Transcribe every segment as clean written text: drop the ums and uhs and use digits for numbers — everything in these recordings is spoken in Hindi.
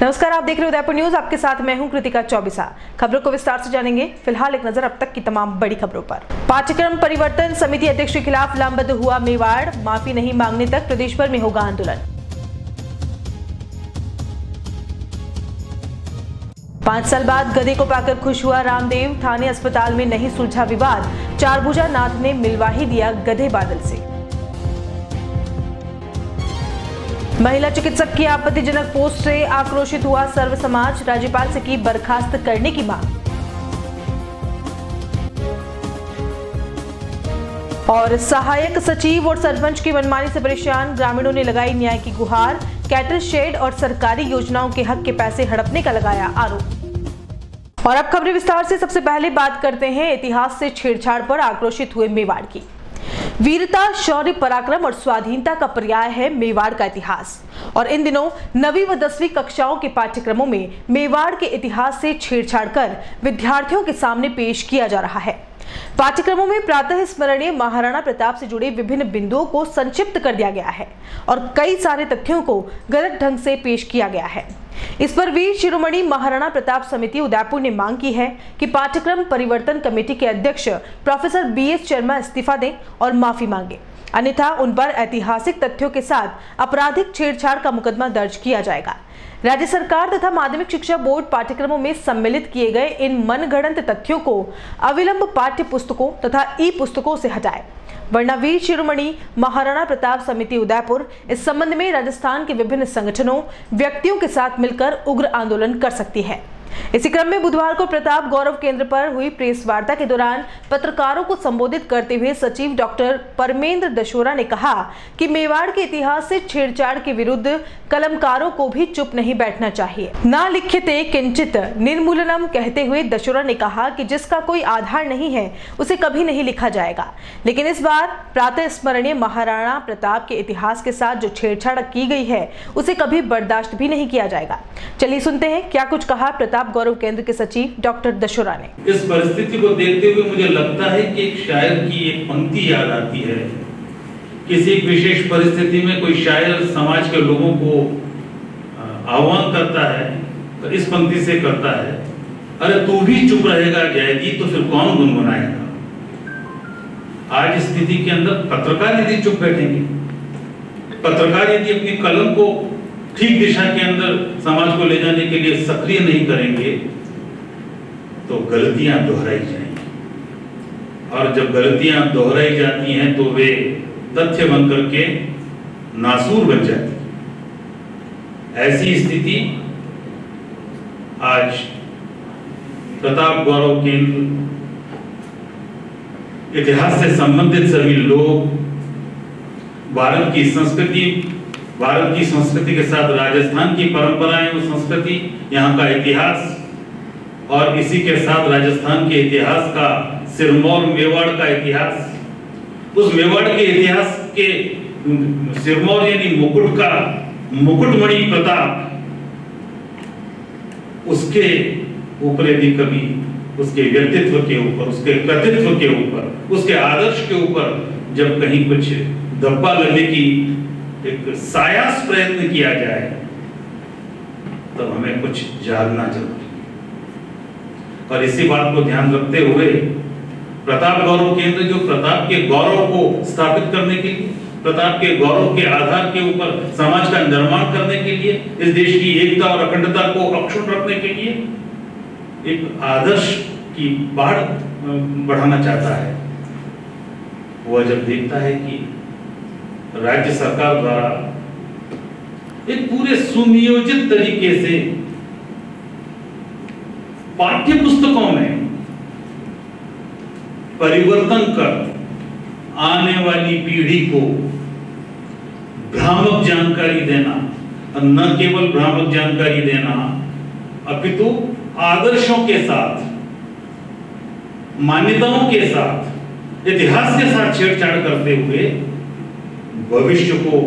नमस्कार, आप देख रहे हो उदयपुर न्यूज। आपके साथ मैं हूं कृतिका चौबिसा। खबरों को विस्तार से जानेंगे। फिलहाल एक नजर अब तक की तमाम बड़ी खबरों पर। पाठ्यक्रम परिवर्तन समिति अध्यक्ष के खिलाफ लामबंद हुआ मेवाड़। माफी नहीं मांगने तक प्रदेश भर में होगा आंदोलन। 5 साल बाद गधे को पाकर खुश हुआ रामदेव। थाने अस्पताल में नहीं सुलझा विवाद। चारभुजा नाथ ने मिलवा ही दिया गधे बादल से। महिला चिकित्सक की आपत्तिजनक पोस्ट से आक्रोशित हुआ सर्व समाज। राज्यपाल से की बर्खास्त करने की मांग। और सहायक सचिव और सरपंच की मनमानी से परेशान ग्रामीणों ने लगाई न्याय की गुहार। कैटल शेड और सरकारी योजनाओं के हक के पैसे हड़पने का लगाया आरोप। और अब खबरें विस्तार से। सबसे पहले बात करते हैं इतिहास से छेड़छाड़ पर आक्रोशित हुए मेवाड़ की। वीरता, शौर्य, पराक्रम और स्वाधीनता का पर्याय है मेवाड़ का इतिहास। और इन दिनों 9वीं व 10वीं कक्षाओं के पाठ्यक्रमों में मेवाड़ के इतिहास से छेड़छाड़ कर विद्यार्थियों के सामने पेश किया जा रहा है। पाठ्यक्रमों में प्रातः स्मरणीय महाराणा प्रताप से जुड़े विभिन्न बिंदुओं को संक्षिप्त कर दिया गया है और कई सारे तथ्यों को गलत ढंग से पेश किया गया है। इस पर वीर शिरोमणि महाराणा प्रताप समिति उदयपुर ने मांग की है कि पाठ्यक्रम परिवर्तन कमेटी के अध्यक्ष प्रोफेसर BS शर्मा इस्तीफा दें और माफी मांगे, अन्यथा उन पर ऐतिहासिक तथ्यों के साथ आपराधिक छेड़छाड़ का मुकदमा दर्ज किया जाएगा। राज्य सरकार तथा माध्यमिक शिक्षा बोर्ड पाठ्यक्रमों में सम्मिलित किए गए इन मनगढ़ंत तथ्यों को अविलंब पाठ्य पुस्तकों तथा ई-पुस्तकों से हटाए, वरना वीर शिरोमणि महाराणा प्रताप समिति उदयपुर इस संबंध में राजस्थान के विभिन्न संगठनों, व्यक्तियों के साथ मिलकर उग्र आंदोलन कर सकती है। इसी क्रम में बुधवार को प्रताप गौरव केंद्र पर हुई प्रेस वार्ता के दौरान पत्रकारों को संबोधित करते हुए सचिव डॉक्टर परमेंद्र दशोरा ने कहा कि मेवाड़ के इतिहास से छेड़छाड़ के विरुद्ध कलमकारों को भी चुप नहीं बैठना चाहिए। ना लिख्यते किंचित निर्मूलनम कहते हुए दशोरा ने कहा कि जिसका कोई आधार नहीं है उसे कभी नहीं लिखा जाएगा, लेकिन इस बार प्रातः स्मरणीय महाराणा प्रताप के इतिहास के साथ जो छेड़छाड़ की गई है उसे कभी बर्दाश्त भी नहीं किया जाएगा। चलिए सुनते हैं क्या कुछ कहा प्रताप गौरव केंद्र के सचिव डॉक्टर दशोरा ने। इस परिस्थिति को देखते हुए मुझे लगता है कि एक शायर की एक पंक्ति याद आती है। किसी विशेष परिस्थिति में कोई शायर समाज के लोगों को आह्वान करता है तो इस पंक्ति से करता है, अरे तू भी चुप रहेगा जयदीप तो फिर कौन गुनगुनाएगा। आज स्थिति के अंदर पत्रकार यदि चुप बैठेंगे, पत्रकार यदि अपनी कलम को ठीक दिशा के अंदर समाज को ले जाने के लिए सक्रिय नहीं करेंगे तो गलतियां दोहराई जाएंगी, और जब गलतियां दोहराई जाती हैं तो वे तथ्य बनकर के नासूर बन जाती है। ऐसी स्थिति आज प्रताप गौरव केंद्र, इतिहास से संबंधित सभी लोग, भारत की संस्कृति के साथ राजस्थान की परंपराएं और संस्कृति, यहाँ का इतिहास और इसी के साथ राजस्थान के इतिहास का सिरमौर मेवाड़ का इतिहास, उस मेवाड़ के इतिहास के सिरमौर यानी मुकुट का मुकुटमणि प्रताप, उसके ऊपर यदि कभी उसके व्यक्तित्व के ऊपर, उसके कृतित्व के ऊपर, उसके आदर्श के ऊपर जब कहीं कुछ धब्बा लगने की एक सायास प्रयत्न किया जाए तो हमें कुछ जानना जरूरी है। और इसी बात को ध्यान रखते हुए प्रताप गौरव केंद्र जो प्रताप के गौरव को स्थापित करने के लिए, प्रताप के गौरव के आधार के ऊपर समाज का निर्माण करने के लिए, इस देश की एकता और अखंडता को अक्षुण्ण रखने के लिए एक आदर्श की बाढ़ बढ़ाना चाहता है, वह जब देखता है कि राज्य सरकार द्वारा एक पूरे सुनियोजित तरीके से पाठ्य पुस्तकों में परिवर्तन कर आने वाली पीढ़ी को भ्रामक जानकारी देना, और न केवल भ्रामक जानकारी देना अपितु आदर्शों के साथ, मान्यताओं के साथ, इतिहास के साथ छेड़छाड़ करते हुए भविष्य को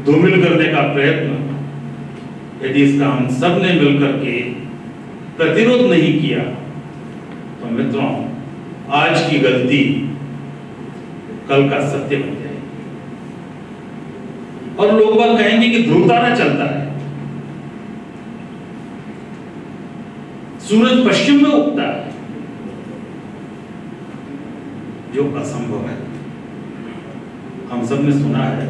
धूमिल करने का प्रयत्न यदि इसका हम सब ने मिलकर के प्रतिरोध नहीं किया तो मित्रों आज की गलती कल का सत्य बन जाएगी और लोग बात कहेंगे कि ध्रुवतारा चलता है। सूरज पश्चिम में उगता है, जो असंभव है। हम सब ने सुना है,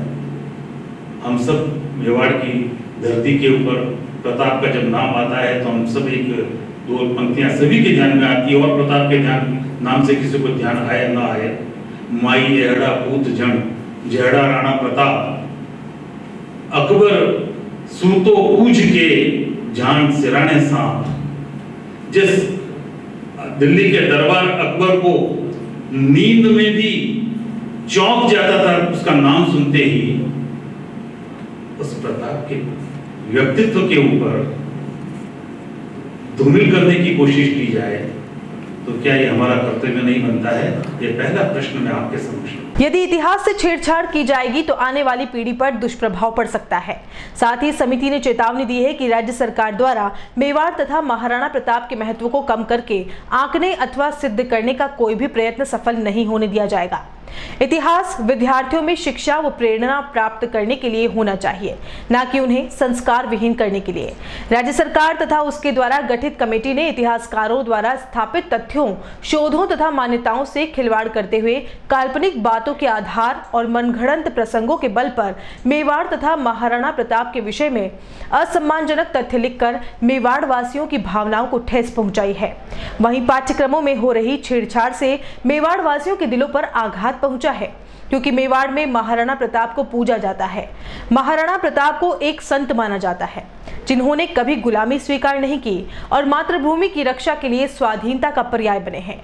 हम सब मेवाड़ की धरती के ऊपर प्रताप का जब नाम आता है तो हम सब एक दो पंक्तियां सभी के ध्यान में आती है, और प्रताप के ध्यान नाम से किसी को ध्यान आए ना आए। माई एहड़ा पूत जन जेहड़ा राणा प्रताप, अकबर सूतो पूज के जान सिराने सांप। जिस दिल्ली के दरबार अकबर को नींद में भी चौंक जाता था उसका नाम सुनते ही, उस प्रताप के व्यक्तित्व के ऊपर धूमिल करने की कोशिश की जाए तो क्या ये हमारा कर्तव्य नहीं बनता है? ये पहला प्रश्न मैं आपके समक्ष। यदि इतिहास से छेड़छाड़ की जाएगी तो आने वाली पीढ़ी पर दुष्प्रभाव पड़ सकता है। साथ ही समिति ने चेतावनी दी है कि राज्य सरकार द्वारा मेवाड़ तथा महाराणा प्रताप के महत्व को कम करके आंकने अथवा सिद्ध करने का कोई भी प्रयत्न सफल नहीं होने दिया जाएगा। इतिहास विद्यार्थियों में शिक्षा व प्रेरणा प्राप्त करने के लिए होना चाहिए, न कि उन्हें संस्कार विहीन करने के लिए। राज्य सरकार तथा उसके द्वारा गठित कमेटी ने इतिहासकारों द्वारा स्थापित तथ्यों, शोधों तथा मान्यताओं से खिलवाड़ करते हुए काल्पनिक बातों के आधार और मनगढ़ंत प्रसंगों के बल पर मेवाड़ तथा महाराणा प्रताप के विषय में असम्मानजनक तथ्य लिखकर मेवाड़ वासियों की भावनाओं को ठेस पहुंचाई है। वहीं पाठ्यक्रमों में हो रही छेड़छाड़ से मेवाड़ वासियों के दिलों पर आघात पहुंचा है, क्योंकि मेवाड़ में महाराणा प्रताप को पूजा जाता है। महाराणा प्रताप को एक संत माना जाता है, जिन्होंने कभी गुलामी स्वीकार नहीं की और मातृभूमि की रक्षा के लिए स्वाधीनता का पर्याय बने हैं।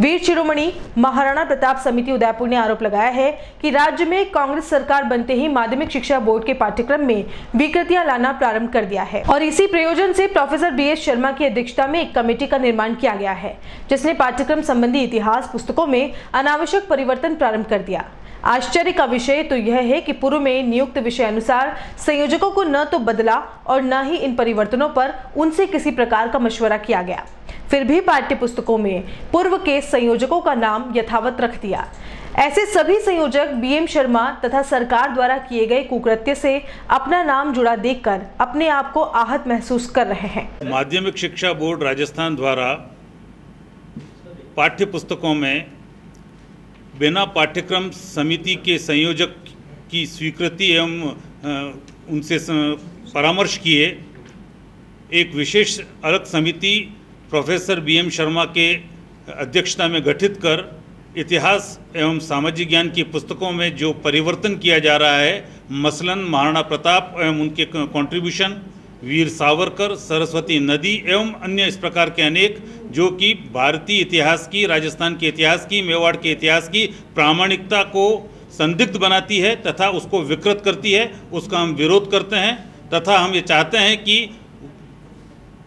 वीर शिरोमणि महाराणा प्रताप समिति उदयपुर ने आरोप लगाया है कि राज्य में कांग्रेस सरकार बनते ही माध्यमिक शिक्षा बोर्ड के पाठ्यक्रम में विकृतियां लाना प्रारंभ कर दिया है, और इसी प्रयोजन से प्रोफेसर BS शर्मा की अध्यक्षता में एक कमेटी का निर्माण किया गया है, जिसने पाठ्यक्रम संबंधी इतिहास पुस्तकों में अनावश्यक परिवर्तन प्रारंभ कर दिया। आश्चर्य का विषय तो यह है कि पूर्व में नियुक्त विषय अनुसार संयोजकों को न तो बदला और न ही इन परिवर्तनों पर उनसे किसी प्रकार का मशवरा किया गया। फिर भी पाठ्य पुस्तकों में पूर्व के संयोजकों का नाम यथावत रख दिया। ऐसे सभी संयोजक BM शर्मा तथा सरकार द्वारा किए गए कुकृत्य से अपना नाम जुड़ा देखकर अपने आप को आहत महसूस कर रहे हैं। माध्यमिक शिक्षा बोर्ड राजस्थान द्वारा पाठ्य पुस्तकों में बिना पाठ्यक्रम समिति के संयोजक की स्वीकृति एवं उनसे परामर्श किए एक विशेष अलग समिति प्रोफेसर BM शर्मा के अध्यक्षता में गठित कर इतिहास एवं सामाजिक ज्ञान की पुस्तकों में जो परिवर्तन किया जा रहा है, मसलन महाराणा प्रताप एवं उनके कंट्रीब्यूशन, वीर सावरकर, सरस्वती नदी एवं अन्य इस प्रकार के अनेक, जो कि भारतीय इतिहास की, राजस्थान के इतिहास की, मेवाड़ के इतिहास की प्रामाणिकता को संदिग्ध बनाती है तथा उसको विकृत करती है, उसका हम विरोध करते हैं। तथा हम ये चाहते हैं कि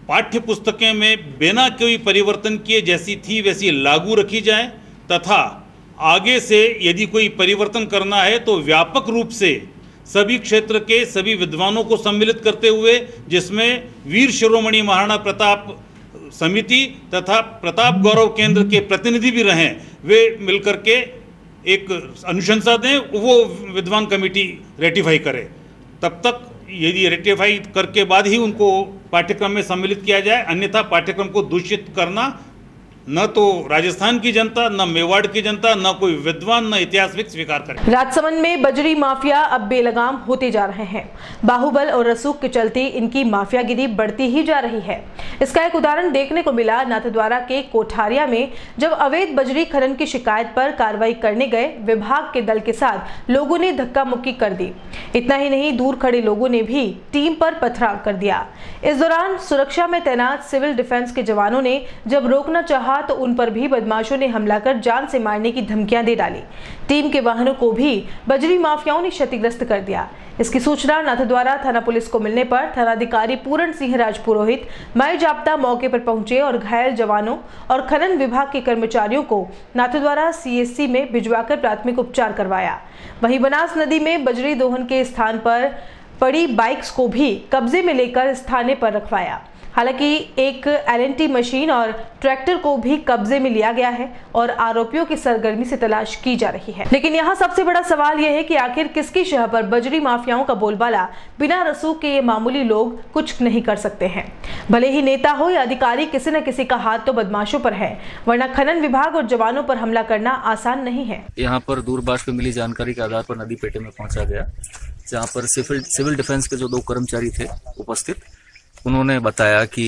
पाठ्य पुस्तकें में बिना कोई परिवर्तन किए जैसी थी वैसी लागू रखी जाए, तथा आगे से यदि कोई परिवर्तन करना है तो व्यापक रूप से सभी क्षेत्र के सभी विद्वानों को सम्मिलित करते हुए, जिसमें वीर शिरोमणि महाराणा प्रताप समिति तथा प्रताप गौरव केंद्र के प्रतिनिधि भी रहें, वे मिलकर के एक अनुशंसा दें, वो विद्वान कमेटी रेटिफाई करे। तब तक यदि रेटिफाई करके बाद ही उनको पाठ्यक्रम में सम्मिलित किया जाए, अन्यथा पाठ्यक्रम को दूषित करना न तो राजस्थान की जनता, न मेवाड़ की जनता, न कोई विद्वान, न इतिहासविद स्वीकार करे। राजसमंद में बजरी माफिया अब बेलगाम होते जा रहे हैं। बाहुबल और रसूख के चलते इनकी माफियागिरी बढ़ती ही जा रही है। इसका एक उदाहरण देखने को मिला नाथद्वारा के कोठारिया में, जब अवैध बजरी खनन की शिकायत पर कार्रवाई करने गए विभाग के दल के साथ लोगों ने धक्का मुक्की कर दी। इतना ही नहीं, दूर खड़े लोगों ने भी टीम पर पथराव कर दिया। इस दौरान सुरक्षा में तैनात सिविल डिफेंस के जवानों ने जब रोकना चाहा तो उन पर भी बदमाशों ने हमला कर जान से मारने की धमकियां दे डाली। टीम के वाहनों को भी बजरी माफियाओं ने क्षतिग्रस्त कर दिया। इसकी सूचना नाथद्वारा थाना पुलिस को मिलने पर थानाधिकारी पूरण सिंह राजपुरोहित मय जाप्ता मौके पर पहुंचे और घायल जवानों और खनन विभाग के कर्मचारियों को नाथद्वारा CHC में भिजवाकर प्राथमिक उपचार करवाया। वहीं बनास नदी में बजरी दोहन के स्थान पर पड़ी बाइक्स को भी कब्जे में लेकर इस थाने पर रखवाया। हालांकि एक LNT मशीन और ट्रैक्टर को भी कब्जे में लिया गया है और आरोपियों की सरगर्मी से तलाश की जा रही है। लेकिन यहाँ सबसे बड़ा सवाल यह है कि आखिर किसकी शह पर बजरी माफियाओं का बोलबाला, बिना रसूख के ये मामूली लोग कुछ नहीं कर सकते हैं। भले ही नेता हो या अधिकारी, किसी न किसी का हाथ तो बदमाशों पर है, वरना खनन विभाग और जवानों पर हमला करना आसान नहीं है। यहाँ पर दूरभाष पे मिली जानकारी के आधार पर नदी पेटे में पहुंचा गया, जहाँ पर सिविल डिफेंस के जो 2 कर्मचारी थे उपस्थित, उन्होंने बताया कि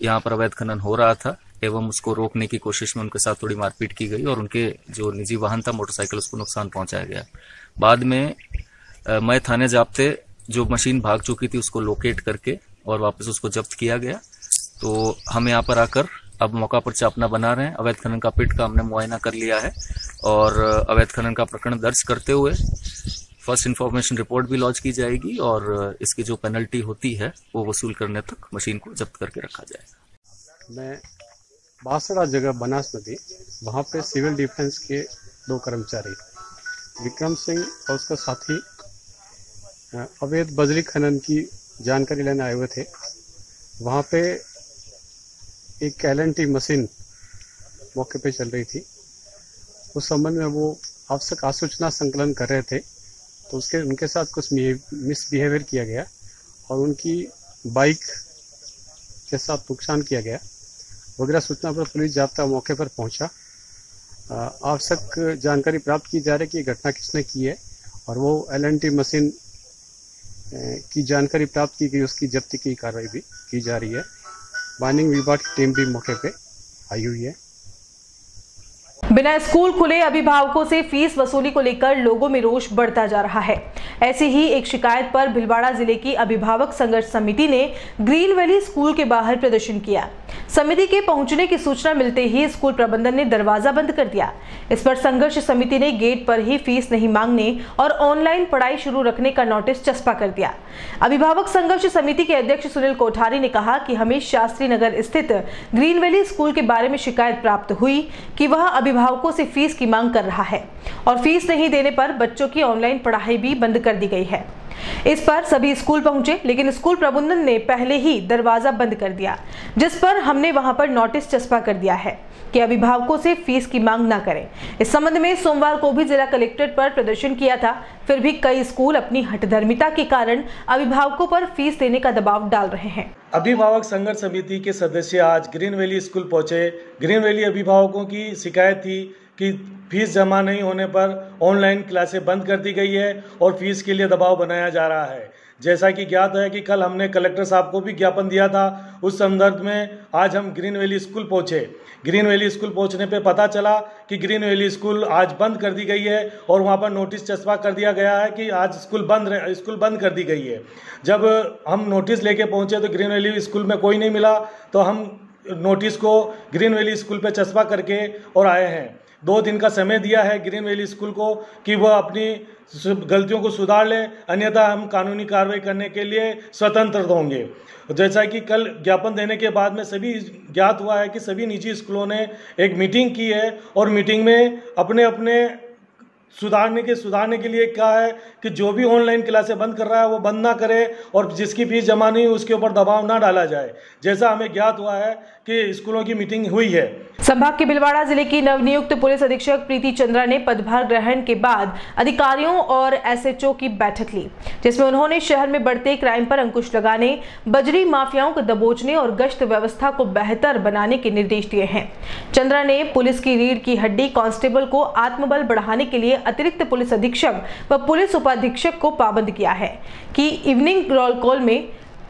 यहाँ पर अवैध खनन हो रहा था एवं उसको रोकने की कोशिश में उनके साथ थोड़ी मारपीट की गई और उनके जो निजी वाहन था मोटरसाइकिल, उसको नुकसान पहुंचाया गया। बाद में मैं थाने जाप्ते जो मशीन भाग चुकी थी उसको लोकेट करके और वापस उसको जब्त किया गया। तो हम यहाँ पर आकर अब मौका पर चापना बना रहे हैं। अवैध खनन का पिट का हमने मुआयना कर लिया है और अवैध खनन का प्रकरण दर्ज करते हुए फर्स्ट इन्फॉर्मेशन रिपोर्ट भी लॉन्च की जाएगी और इसकी जो पेनल्टी होती है वो वसूल करने तक मशीन को जब्त करके रखा जाएगा। मैं बासड़ा जगह बनास नदी, वहाँ पे सिविल डिफेंस के 2 कर्मचारी विक्रम सिंह और उसका साथी अवैध बजरी खनन की जानकारी लेने आए हुए थे। वहाँ पे एक LNT मशीन मौके पे चल रही थी। उस संबंध में वो आवश्यक आसूचना संकलन कर रहे थे, तो उनके साथ कुछ मिसबिहेवियर किया गया और उनकी बाइक के साथ नुकसान किया गया। वगैरह सूचना पर पुलिस जाब्ता मौके पर पहुंचा। आवश्यक जानकारी प्राप्त की जा रही है कि ये घटना किसने की है और वो LNT मशीन की जानकारी प्राप्त की गई, उसकी जब्ती की कार्रवाई भी की जा रही है। माइनिंग विभाग की टीम भी मौके पे आई हुई है। बिना स्कूल खुले अभिभावकों से फीस वसूली को लेकर लोगों में रोष बढ़ता जा रहा है। ऐसी ही एक शिकायत पर भीलवाड़ा जिले की अभिभावक संघर्ष समिति ने ग्रीन वैली स्कूल के बाहर प्रदर्शन किया। समिति के पहुंचने की सूचना मिलते ही स्कूल प्रबंधन ने दरवाजा बंद कर दिया। इस पर संघर्ष समिति ने गेट पर ही फीस नहीं मांगने और ऑनलाइन पढ़ाई शुरू रखने का नोटिस चस्पा कर दिया। अभिभावक संघर्ष समिति के अध्यक्ष सुनील कोठारी ने कहा कि हमें शास्त्री नगर स्थित ग्रीन वैली स्कूल के बारे में शिकायत प्राप्त हुई कि वह अभिभावकों से फीस की मांग कर रहा है और फीस नहीं देने पर बच्चों की ऑनलाइन पढ़ाई भी बंद कर दी गई है। इस पर सभी स्कूल पहुंचे, लेकिन स्कूल प्रबंधन ने पहले ही दरवाजा बंद कर दिया, जिस पर हमने वहां पर नोटिस चस्पा कर दिया है कि अभिभावकों से फीस की मांग न करें। इस संबंध में सोमवार को भी जिला कलेक्ट्रेट पर प्रदर्शन किया था, फिर भी कई स्कूल अपनी हठधर्मिता के कारण अभिभावकों पर फीस देने का दबाव डाल रहे हैं। अभिभावक संघर्ष समिति के सदस्य आज ग्रीन वैली स्कूल पहुंचे। ग्रीन वैली अभिभावकों की शिकायत थी कि फीस जमा नहीं होने पर ऑनलाइन क्लासें बंद कर दी गई है और फीस के लिए दबाव बनाया जा रहा है। जैसा कि ज्ञात है कि कल हमने कलेक्टर साहब को भी ज्ञापन दिया था, उस संदर्भ में आज हम ग्रीन वैली स्कूल पहुंचे। ग्रीन वैली स्कूल पहुंचने पे पता चला कि ग्रीन वैली स्कूल आज बंद कर दी गई है और वहां पर नोटिस चस्पा कर दिया गया है कि आज स्कूल बंद कर दी गई है। जब हम नोटिस लेके पहुंचे तो ग्रीन वैली स्कूल में कोई नहीं मिला, तो हम नोटिस को ग्रीन वैली स्कूल पे चस्पा करके और आए हैं। 2 दिन का समय दिया है ग्रीन वैली स्कूल को कि वह अपनी गलतियों को सुधार लें, अन्यथा हम कानूनी कार्रवाई करने के लिए स्वतंत्र होंगे। जैसा कि कल ज्ञापन देने के बाद में सभी ज्ञात हुआ है कि सभी निजी स्कूलों ने एक मीटिंग की है और मीटिंग में अपने अपने सुधारने के लिए कहा है कि जो भी ऑनलाइन क्लासें बंद कर रहा है वो बंद ना करे और जिसकी फीस जमा नहीं उसके ऊपर दबाव ना डाला जाए। जैसा हमें ज्ञात हुआ है कि स्कूलों की मीटिंग हुई है। संभाग के भीलवाड़ा जिले की नवनियुक्त पुलिस अधीक्षक प्रीति चंद्रा ने पदभार ग्रहण के बाद अधिकारियों और SHO की बैठक ली, जिसमें उन्होंने शहर में बढ़ते क्राइम पर अंकुश लगाने, बजरी माफियाओं को दबोचने और गश्त व्यवस्था को बेहतर बनाने के निर्देश दिए हैं। चंद्रा ने पुलिस की रीढ़ की हड्डी कांस्टेबल को आत्मबल बढ़ाने के लिए अतिरिक्त पुलिस अधीक्षक व पुलिस उपाधीक्षक को पाबंद किया है कि इवनिंग रोल कॉल में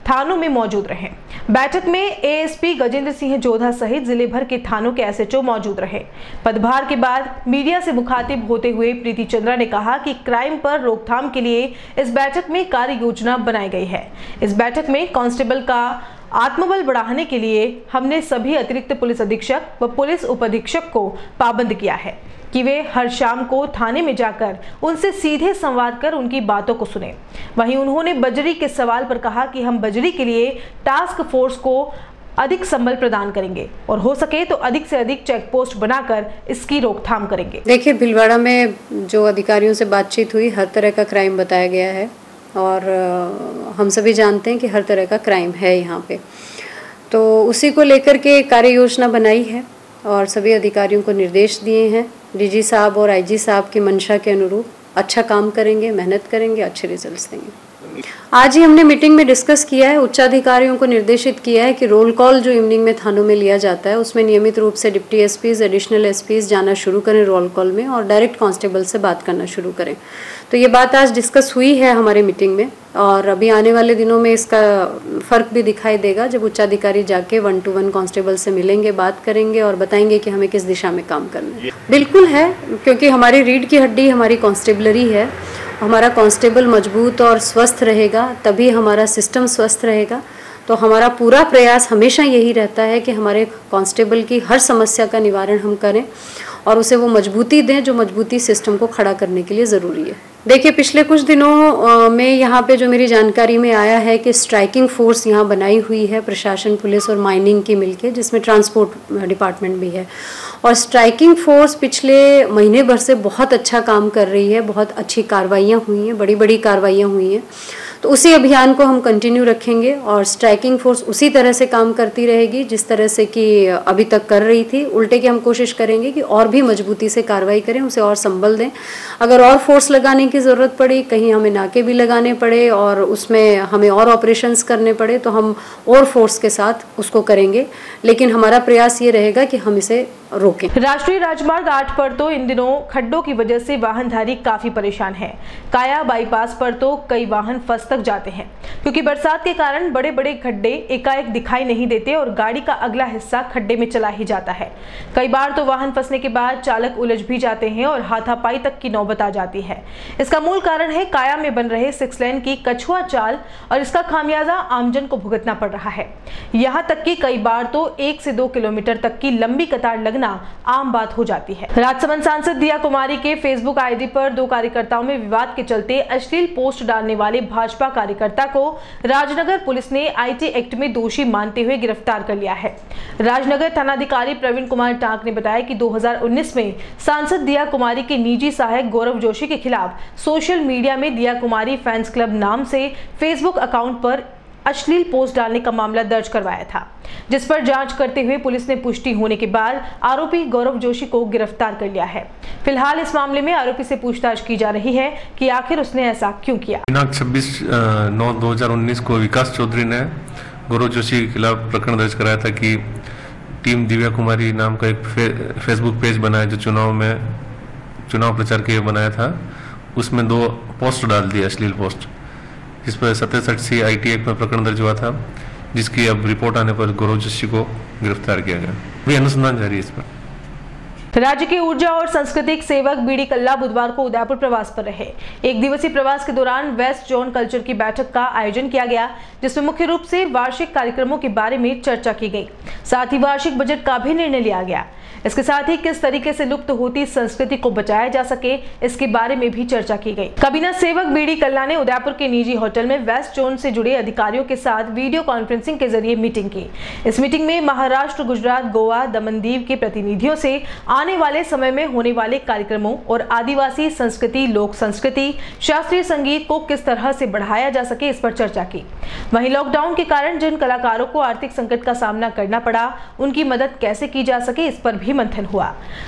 थानों में मौजूद रहें। बैठक में ASP गजेंद्र सिंह जोधा सहित जिले भर के थानों के SHO मौजूद रहे। पदभार के बाद मीडिया से मुखातिब होते हुए प्रीति चंद्रा ने कहा कि क्राइम पर रोकथाम के लिए इस बैठक में कार्य योजना बनाई गई है। इस बैठक में कांस्टेबल का आत्मबल बढ़ाने के लिए हमने सभी अतिरिक्त पुलिस अधीक्षक व पुलिस उपाधीक्षक को पाबंद किया है कि वे हर शाम को थाने में जाकर उनसे सीधे संवाद कर उनकी बातों को सुने। वहीं उन्होंने बजरी के सवाल पर कहा कि हम बजरी के लिए टास्क फोर्स को अधिक संबल प्रदान करेंगे और हो सके तो अधिक से अधिक चेक पोस्ट बनाकर इसकी रोकथाम करेंगे। देखिए, भीलवाड़ा में जो अधिकारियों से बातचीत हुई, हर तरह का क्राइम बताया गया है और हम सभी जानते हैं कि हर तरह का क्राइम है यहाँ पे। तो उसी को लेकर के कार्य योजना बनाई है और सभी अधिकारियों को निर्देश दिए हैं। डीजी साहब और आईजी साहब की मंशा के अनुरूप अच्छा काम करेंगे, मेहनत करेंगे, अच्छे रिजल्ट्स देंगे। आज ही हमने मीटिंग में डिस्कस किया है, उच्चाधिकारियों को निर्देशित किया है कि रोल कॉल जो इवनिंग में थानों में लिया जाता है उसमें नियमित रूप से डिप्टी एसपीज, एडिशनल एसपीज जाना शुरू करें रोल कॉल में और डायरेक्ट कांस्टेबल से बात करना शुरू करें। तो ये बात आज डिस्कस हुई है हमारी मीटिंग में और अभी आने वाले दिनों में इसका फ़र्क भी दिखाई देगा जब उच्चाधिकारी जाके 1-to-1 कांस्टेबल से मिलेंगे, बात करेंगे और बताएंगे कि हमें किस दिशा में काम करना है। बिल्कुल है, क्योंकि हमारी रीढ़ की हड्डी हमारी कांस्टेबलरी है। हमारा कांस्टेबल मजबूत और स्वस्थ रहेगा तभी हमारा सिस्टम स्वस्थ रहेगा। तो हमारा पूरा प्रयास हमेशा यही रहता है कि हमारे कांस्टेबल की हर समस्या का निवारण हम करें और उसे वो मजबूती दें जो मजबूती सिस्टम को खड़ा करने के लिए ज़रूरी है। देखिए, पिछले कुछ दिनों में यहाँ पे जो मेरी जानकारी में आया है कि स्ट्राइकिंग फोर्स यहाँ बनाई हुई है प्रशासन, पुलिस और माइनिंग की मिलके, जिसमें ट्रांसपोर्ट डिपार्टमेंट भी है। और स्ट्राइकिंग फोर्स पिछले महीने भर से बहुत अच्छा काम कर रही है, बहुत अच्छी कार्रवाइयाँ हुई हैं, बड़ी बड़ी कार्रवाइयाँ हुई हैं। तो उसी अभियान को हम कंटिन्यू रखेंगे और स्ट्राइकिंग फोर्स उसी तरह से काम करती रहेगी जिस तरह से कि अभी तक कर रही थी। उल्टे की हम कोशिश करेंगे कि और भी मजबूती से कार्रवाई करें, उसे और संबल दें। अगर और फोर्स लगाने की ज़रूरत पड़ी, कहीं हमें नाके भी लगाने पड़े और उसमें हमें और ऑपरेशंस करने पड़े तो हम और फोर्स के साथ उसको करेंगे, लेकिन हमारा प्रयास ये रहेगा कि हम इसे रोकें। राष्ट्रीय राजमार्ग 8 पर तो इन दिनों खड्डों की वजह से वाहनधारी काफी परेशान है। काया बाईपास पर तो कई वाहन फंस तक जाते हैं क्योंकि बरसात के कारण बड़े बड़े खड्डे एकाएक दिखाई नहीं देते और गाड़ी का अगला हिस्सा खड्डे में चला ही जाता है। कई बार तो वाहन फंसने के बाद चालक उलझ भी जाते हैं और हाथापाई तक की नौबत आ जाती है। इसका मूल कारण है काया में बन रहे 6 लेन की कछुआ चाल और इसका खामियाजा आमजन को भुगतना पड़ रहा है। यहाँ तक कि कई बार तो 1 से 2 किलोमीटर तक की लंबी कतार लगना आम बात हो जाती है। राजसमंद सांसद दिया कुमारी के फेसबुक आईडी पर 2 कार्यकर्ताओं में विवाद के चलते अश्लील पोस्ट डालने वाले भाजपा कार्यकर्ता को राजनगर पुलिस ने आईटी एक्ट में दोषी मानते हुए गिरफ्तार कर लिया है। राजनगर थानाधिकारी प्रवीण कुमार टांक ने बताया कि 2019 में सांसद दिया कुमारी के निजी सहायक गौरव जोशी के खिलाफ सोशल मीडिया में दिया कुमारी फैंस क्लब नाम से फेसबुक अकाउंट पर अश्लील पोस्ट डालने का मामला दर्ज करवाया था, जिस पर जांच करते हुए पुलिस ने पुष्टि होने के बाद आरोपी गौरव जोशी को गिरफ्तार कर लिया है। फिलहाल इस मामले में आरोपी से पूछताछ की जा रही है कि आखिर उसने ऐसा क्यों किया। दिनांक 26/9/2019 को विकास चौधरी ने गौरव जोशी के खिलाफ प्रकरण दर्ज कराया था कि टीम दिव्या कुमारी नाम का एक फेसबुक पेज बनाया जो चुनाव प्रचार के लिए बनाया था। उसमें 2 पोस्ट डाल दिए, अश्लील पोस्ट, जिस पर 67C आईटी एक्ट में प्रकरण दर्ज हुआ था, जिसकी अब रिपोर्ट आने पर गौरव जोशी को गिरफ्तार किया गया। अभी अनुसंधान जारी है इस पर। राज्य के ऊर्जा और सांस्कृतिक सेवक बीडी कल्ला बुधवार को उदयपुर प्रवास पर रहे। 1 दिवसीय प्रवास के दौरान वेस्ट जोन कल्चर की बैठक का आयोजन किया गया, जिसमें मुख्य रूप से वार्षिक कार्यक्रमों के बारे में चर्चा की गई। साथ ही वार्षिक बजट का भी निर्णय लिया गया। इसके साथ ही किस तरीके से लुप्त होती संस्कृति को बचाया जा सके, इसके बारे में भी चर्चा की गई। कैबिनेट सेवक बीडी कल्ला ने उदयपुर के निजी होटल में वेस्ट जोन से जुड़े अधिकारियों के साथ वीडियो कॉन्फ्रेंसिंग के जरिए मीटिंग की। इस मीटिंग में महाराष्ट्र, गुजरात, गोवा, दमन दीव के प्रतिनिधियों से आने वाले समय में होने वाले कार्यक्रमों और आदिवासी संस्कृति, लोक संस्कृति, शास्त्रीय संगीत को किस तरह से बढ़ाया जा सके, इस पर चर्चा की। वहीं लॉकडाउन के कारण जिन कलाकारों को आर्थिक संकट का सामना करना पड़ा, उनकी मदद कैसे की जा सके, इस पर भी मंथन हुआ।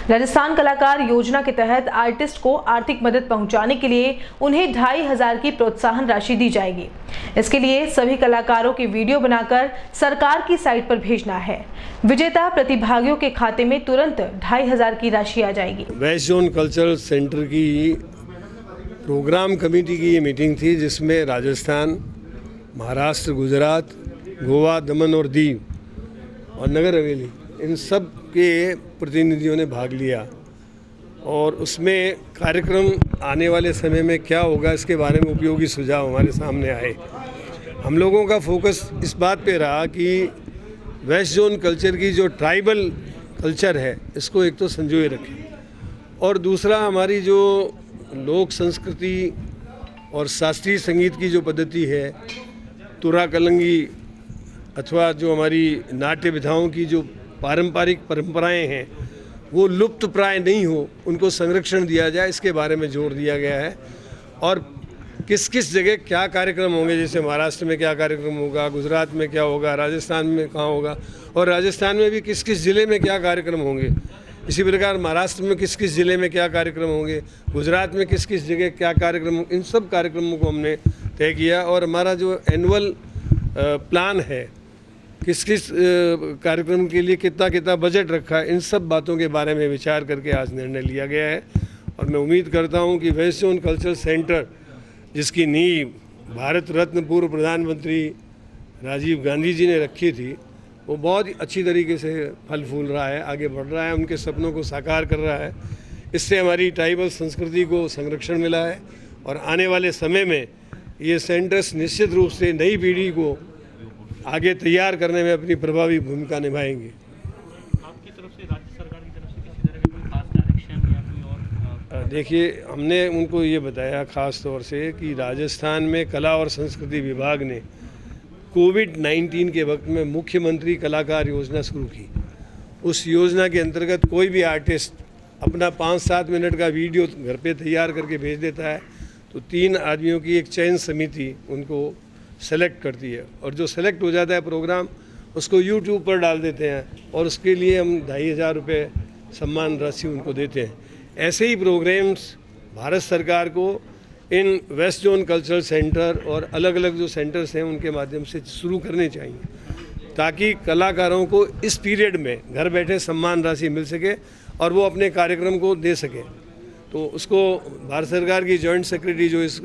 राजस्थान कलाकार योजना के तहत आर्टिस्ट को आर्थिक मदद पहुंचाने के लिए उन्हें 2500 की प्रोत्साहन राशि दी जाएगी। इसके लिए सभी कलाकारों की वीडियो बनाकर सरकार की साइट पर भेजना है। विजेता प्रतिभागियों के खाते में तुरंत 2500 की राशि आ जाएगी। वेस्ट जोन कल्चरल सेंटर की प्रोग्राम कमेटी की ये मीटिंग थी, जिसमें राजस्थान, महाराष्ट्र, गुजरात, गोवा, दमन और दीव और नगर हवेली, इन सब के प्रतिनिधियों ने भाग लिया और उसमें कार्यक्रम आने वाले समय में क्या होगा इसके बारे में उपयोगी सुझाव हमारे सामने आए। हम लोगों का फोकस इस बात पे रहा कि वेस्ट जोन कल्चर की जो ट्राइबल कल्चर है इसको एक तो संजोए रखें और दूसरा हमारी जो लोक संस्कृति और शास्त्रीय संगीत की जो पद्धति है, तुरा कलंगी अथवा जो हमारी नाट्य विधाओं की जो पारंपरिक परंपराएं हैं वो लुप्त प्राय नहीं हो, उनको संरक्षण दिया जाए, इसके बारे में जोर दिया गया है। और किस किस जगह क्या कार्यक्रम होंगे, जैसे महाराष्ट्र में क्या कार्यक्रम होगा, गुजरात में क्या होगा, राजस्थान में कहाँ होगा, और राजस्थान में भी किस किस ज़िले में क्या कार्यक्रम होंगे। इसी प्रकार महाराष्ट्र में किस किस ज़िले में क्या कार्यक्रम होंगे, गुजरात में किस किस जगह क्या कार्यक्रम होंगे, इन सब कार्यक्रमों को हमने तय किया। और हमारा जो एनुअल प्लान है, किस किस कार्यक्रम के लिए कितना कितना बजट रखा है, इन सब बातों के बारे में विचार करके आज निर्णय लिया गया है। और मैं उम्मीद करता हूं कि वेस्ट जोन कल्चरल सेंटर, जिसकी नींव भारत रत्न पूर्व प्रधानमंत्री राजीव गांधी जी ने रखी थी, वो बहुत ही अच्छी तरीके से फल फूल रहा है, आगे बढ़ रहा है, उनके सपनों को साकार कर रहा है। इससे हमारी ट्राइबल संस्कृति को संरक्षण मिला है और आने वाले समय में ये सेंटर्स निश्चित रूप से नई पीढ़ी को आगे तैयार करने में अपनी प्रभावी भूमिका निभाएंगे। आपकी तरफ से, राज्य सरकार की तरफ से किसी तरह का कोई खास डायरेक्शन या कोई और? देखिए, हमने उनको ये बताया खास तौर से कि राजस्थान में कला और संस्कृति विभाग ने कोविड-19 के वक्त में मुख्यमंत्री कलाकार योजना शुरू की। उस योजना के अंतर्गत कोई भी आर्टिस्ट अपना 5-7 मिनट का वीडियो घर पे तैयार करके भेज देता है, तो 3 आदमियों की एक चयन समिति उनको सेलेक्ट करती है, और जो सेलेक्ट हो जाता है प्रोग्राम, उसको यूट्यूब पर डाल देते हैं, और उसके लिए हम 2500 रुपये सम्मान राशि उनको देते हैं। ऐसे ही प्रोग्राम्स भारत सरकार को इन वेस्ट जोन कल्चरल सेंटर और अलग अलग जो सेंटर्स हैं उनके माध्यम से शुरू करने चाहिए, ताकि कलाकारों को इस पीरियड में घर बैठे सम्मान राशि मिल सके और वो अपने कार्यक्रम को दे सके। तो उसको भारत सरकार की जॉइंट सेक्रेटरी जो इस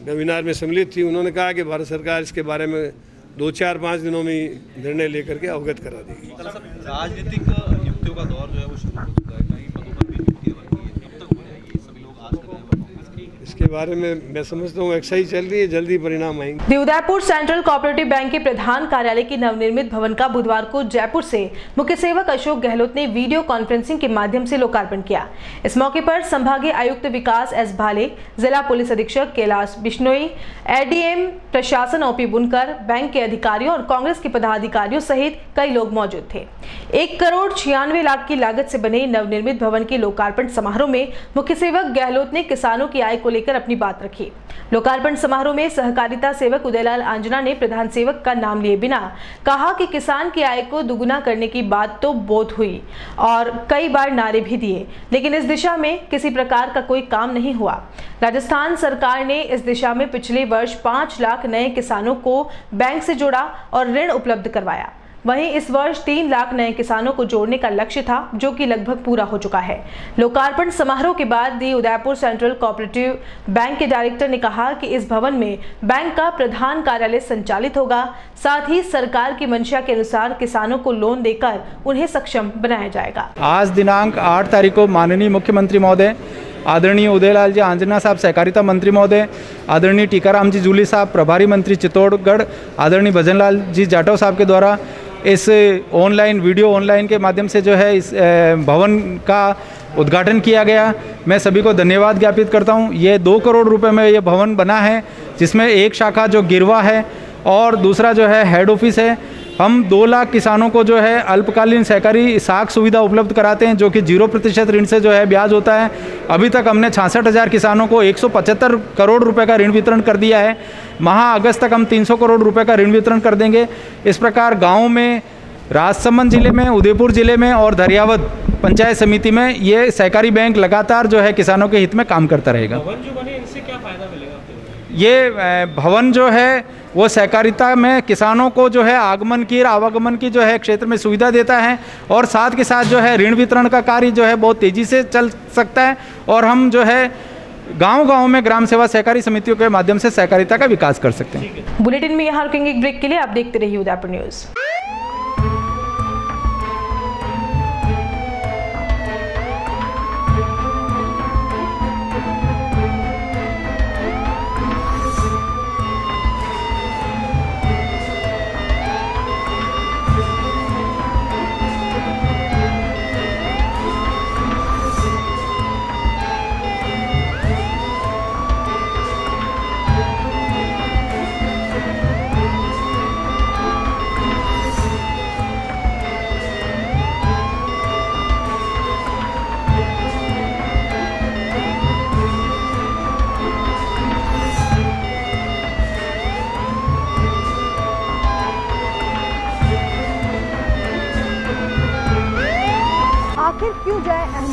वेबिनार में सम्मिलित थी, उन्होंने कहा कि भारत सरकार इसके बारे में 2-4-5 दिनों में ही निर्णय लेकर के अवगत करा देगी। राजनीतिक नियुक्तियों का दौर जो है वो शुरू हो चुका है, कई पदों पर भी नियुक्तियां बनती है, कब तक हो जाएगी, सभी लोग आस कर रहे हैं कांग्रेस की। इसके बारे में मैं समझता हूँ एक्सरसाइज चल रही है, जल्दी परिणाम आएंगे। दी उदयपुर सेंट्रल कोऑपरेटिव बैंक के प्रधान कार्यालय की नवनिर्मित भवन का बुधवार को जयपुर से मुख्य सेवक अशोक गहलोत ने वीडियो कॉन्फ्रेंसिंग के माध्यम से लोकार्पण किया। इस मौके पर संभागीय आयुक्त विकास एस भाले, जिला पुलिस अधीक्षक कैलाश बिश्नोई, एडीएम प्रशासन ओपी बुनकर, बैंक के अधिकारियों और कांग्रेस के पदाधिकारियों सहित कई लोग मौजूद थे। 1,96,00,000 की लागत से बने नवनिर्मित भवन के लोकार्पण समारोह में मुख्य सेवक गहलोत ने किसानों की आय को लेकर अपनी बात रखी। लोकार्पण समारोह में सहकारिता सेवक उदयलाल आंजना ने प्रधान सेवक का नाम लिए बिना कहा कि किसान की आय को दुगुना करने की बात तो बहुत हुई और कई बार नारे भी दिए, लेकिन इस दिशा में किसी प्रकार का कोई काम नहीं हुआ। राजस्थान सरकार ने इस दिशा में पिछले वर्ष 5 लाख नए किसानों को बैंक से जोड़ा और ऋण उपलब्ध करवाया। वहीं इस वर्ष 3 लाख नए किसानों को जोड़ने का लक्ष्य था, जो कि लगभग पूरा हो चुका है। लोकार्पण समारोह के बाद दी उदयपुर सेंट्रल कोऑपरेटिव बैंक के डायरेक्टर ने कहा कि इस भवन में बैंक का प्रधान कार्यालय संचालित होगा, साथ ही सरकार की मंशा के अनुसार किसानों को लोन देकर उन्हें सक्षम बनाया जाएगा। आज दिनांक 8 तारीख को माननीय मुख्यमंत्री महोदय आदरणीय उदयलाल जी आंजना साहब सहकारिता मंत्री महोदय, आदरणीय टीकाराम जी जूली साहब प्रभारी मंत्री चित्तौड़गढ़, आदरणीय भजनलाल जी जाटव साहब के द्वारा इस वीडियो ऑनलाइन के माध्यम से जो है इस भवन का उद्घाटन किया गया। मैं सभी को धन्यवाद ज्ञापित करता हूं। ये 2 करोड़ रुपए में ये भवन बना है, जिसमें एक शाखा जो गिरवा है और दूसरा जो है हेड ऑफिस है। हम 2 लाख किसानों को जो है अल्पकालीन सहकारी साख सुविधा उपलब्ध कराते हैं, जो कि 0% ऋण से जो है ब्याज होता है। अभी तक हमने 66,000 किसानों को 175 करोड़ रुपए का ऋण वितरण कर दिया है। अगस्त तक हम 300 करोड़ रुपए का ऋण वितरण कर देंगे। इस प्रकार गाँव में, राजसमंद जिले में, उदयपुर जिले में और धरियावद पंचायत समिति में ये सहकारी बैंक लगातार जो है किसानों के हित में काम करता रहेगा। भवन जो बने, इनसे क्या फायदा मिलेगा? ये भवन जो है वो सहकारिता में किसानों को जो है आगमन की, आवागमन की जो है क्षेत्र में सुविधा देता है, और साथ के साथ जो है ऋण वितरण का कार्य जो है बहुत तेजी से चल सकता है, और हम जो है गांव-गांव में ग्राम सेवा सहकारी समितियों के माध्यम से सहकारिता का विकास कर सकते हैं। बुलेटिन में यहाँ रुकेंगे एक ब्रेक के लिए। आप देखते रहिए उदयपुर न्यूज।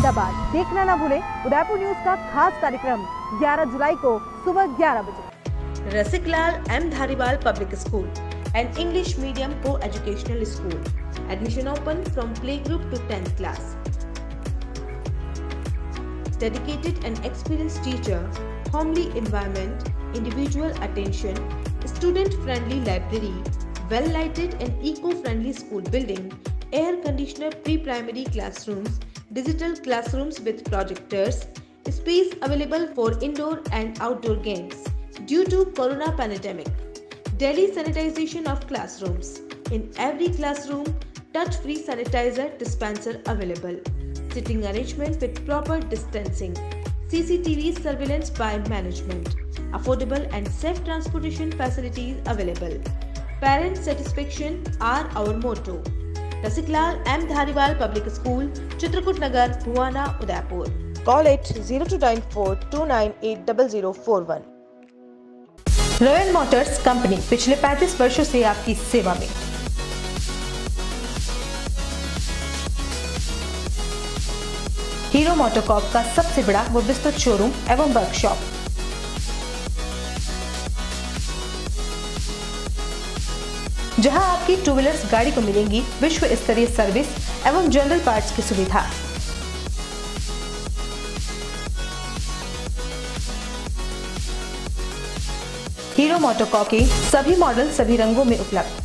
अहमदाबाद। देखना ना भूलें उदयपुर न्यूज का खास कार्यक्रम 11 जुलाई को सुबह 11 बजे। Rasiklal M Dhariwal public school, an English medium co-educational school. Admission open from playgroup to 10th class. Dedicated and experienced teacher, homely environment, individual attention, student-friendly library, well-lighted and eco-friendly school building, air-conditioned pre-primary classrooms, digital classrooms with projectors, space available for indoor and outdoor games. Due to Corona pandemic, daily sanitization of classrooms. In every classroom, touch-free sanitizer dispenser available. Sitting arrangement with proper distancing. CCTV surveillance by management. Affordable and safe transportation facilities available. Parent satisfaction are our motto. Rasiklal M. Dhariwal Public School, Chitrakoot Nagar, Bhuwana, Udaipur. Call it 0294 298 0041. Royal Motors company पिछले 35 वर्षों से आपकी सेवा में। हीरो मोटोकॉर्प का सबसे बड़ा व विस्तृत शोरूम एवं वर्कशॉप। जहां आपकी टू व्हीलर्स गाड़ी को मिलेंगी विश्व स्तरीय सर्विस एवं जनरल पार्ट्स की सुविधा। हीरो मोटोकॉर्प के सभी मॉडल सभी रंगों में उपलब्ध।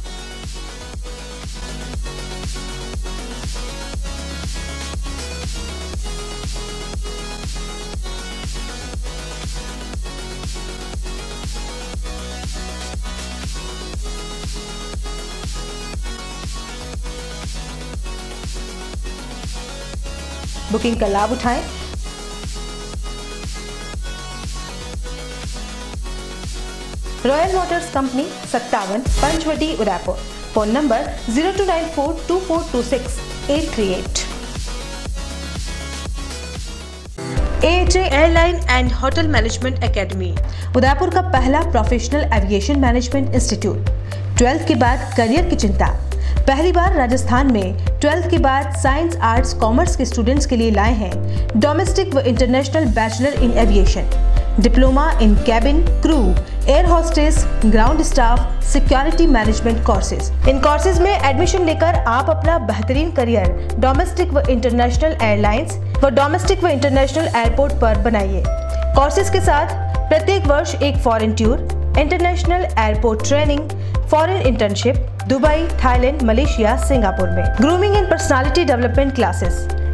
बुकिंग का लाभ उठाएं। Royal Motors company 57 Panchvati Udaipur. Phone number 02942426 AHA airline and hotel management academy, Udaipur का पहला professional aviation management institute. 12th के बाद करियर की चिंता, पहली बार राजस्थान में 12th के बाद साइंस, आर्ट्स, कॉमर्स के स्टूडेंट्स के लिए लाए हैं डोमेस्टिक व international bachelor in aviation, diploma in cabin crew, air hostess, ground staff, security management courses. इन कोर्सेज में एडमिशन लेकर आप अपना बेहतरीन करियर डोमेस्टिक व इंटरनेशनल एयरलाइंस व डोमेस्टिक व इंटरनेशनल एयरपोर्ट पर बनाइए। कोर्सेज के साथ प्रत्येक वर्ष एक foreign tour, international airport training, foreign internship Dubai, Thailand, Malaysia, Singapore में। Grooming and personality development classes,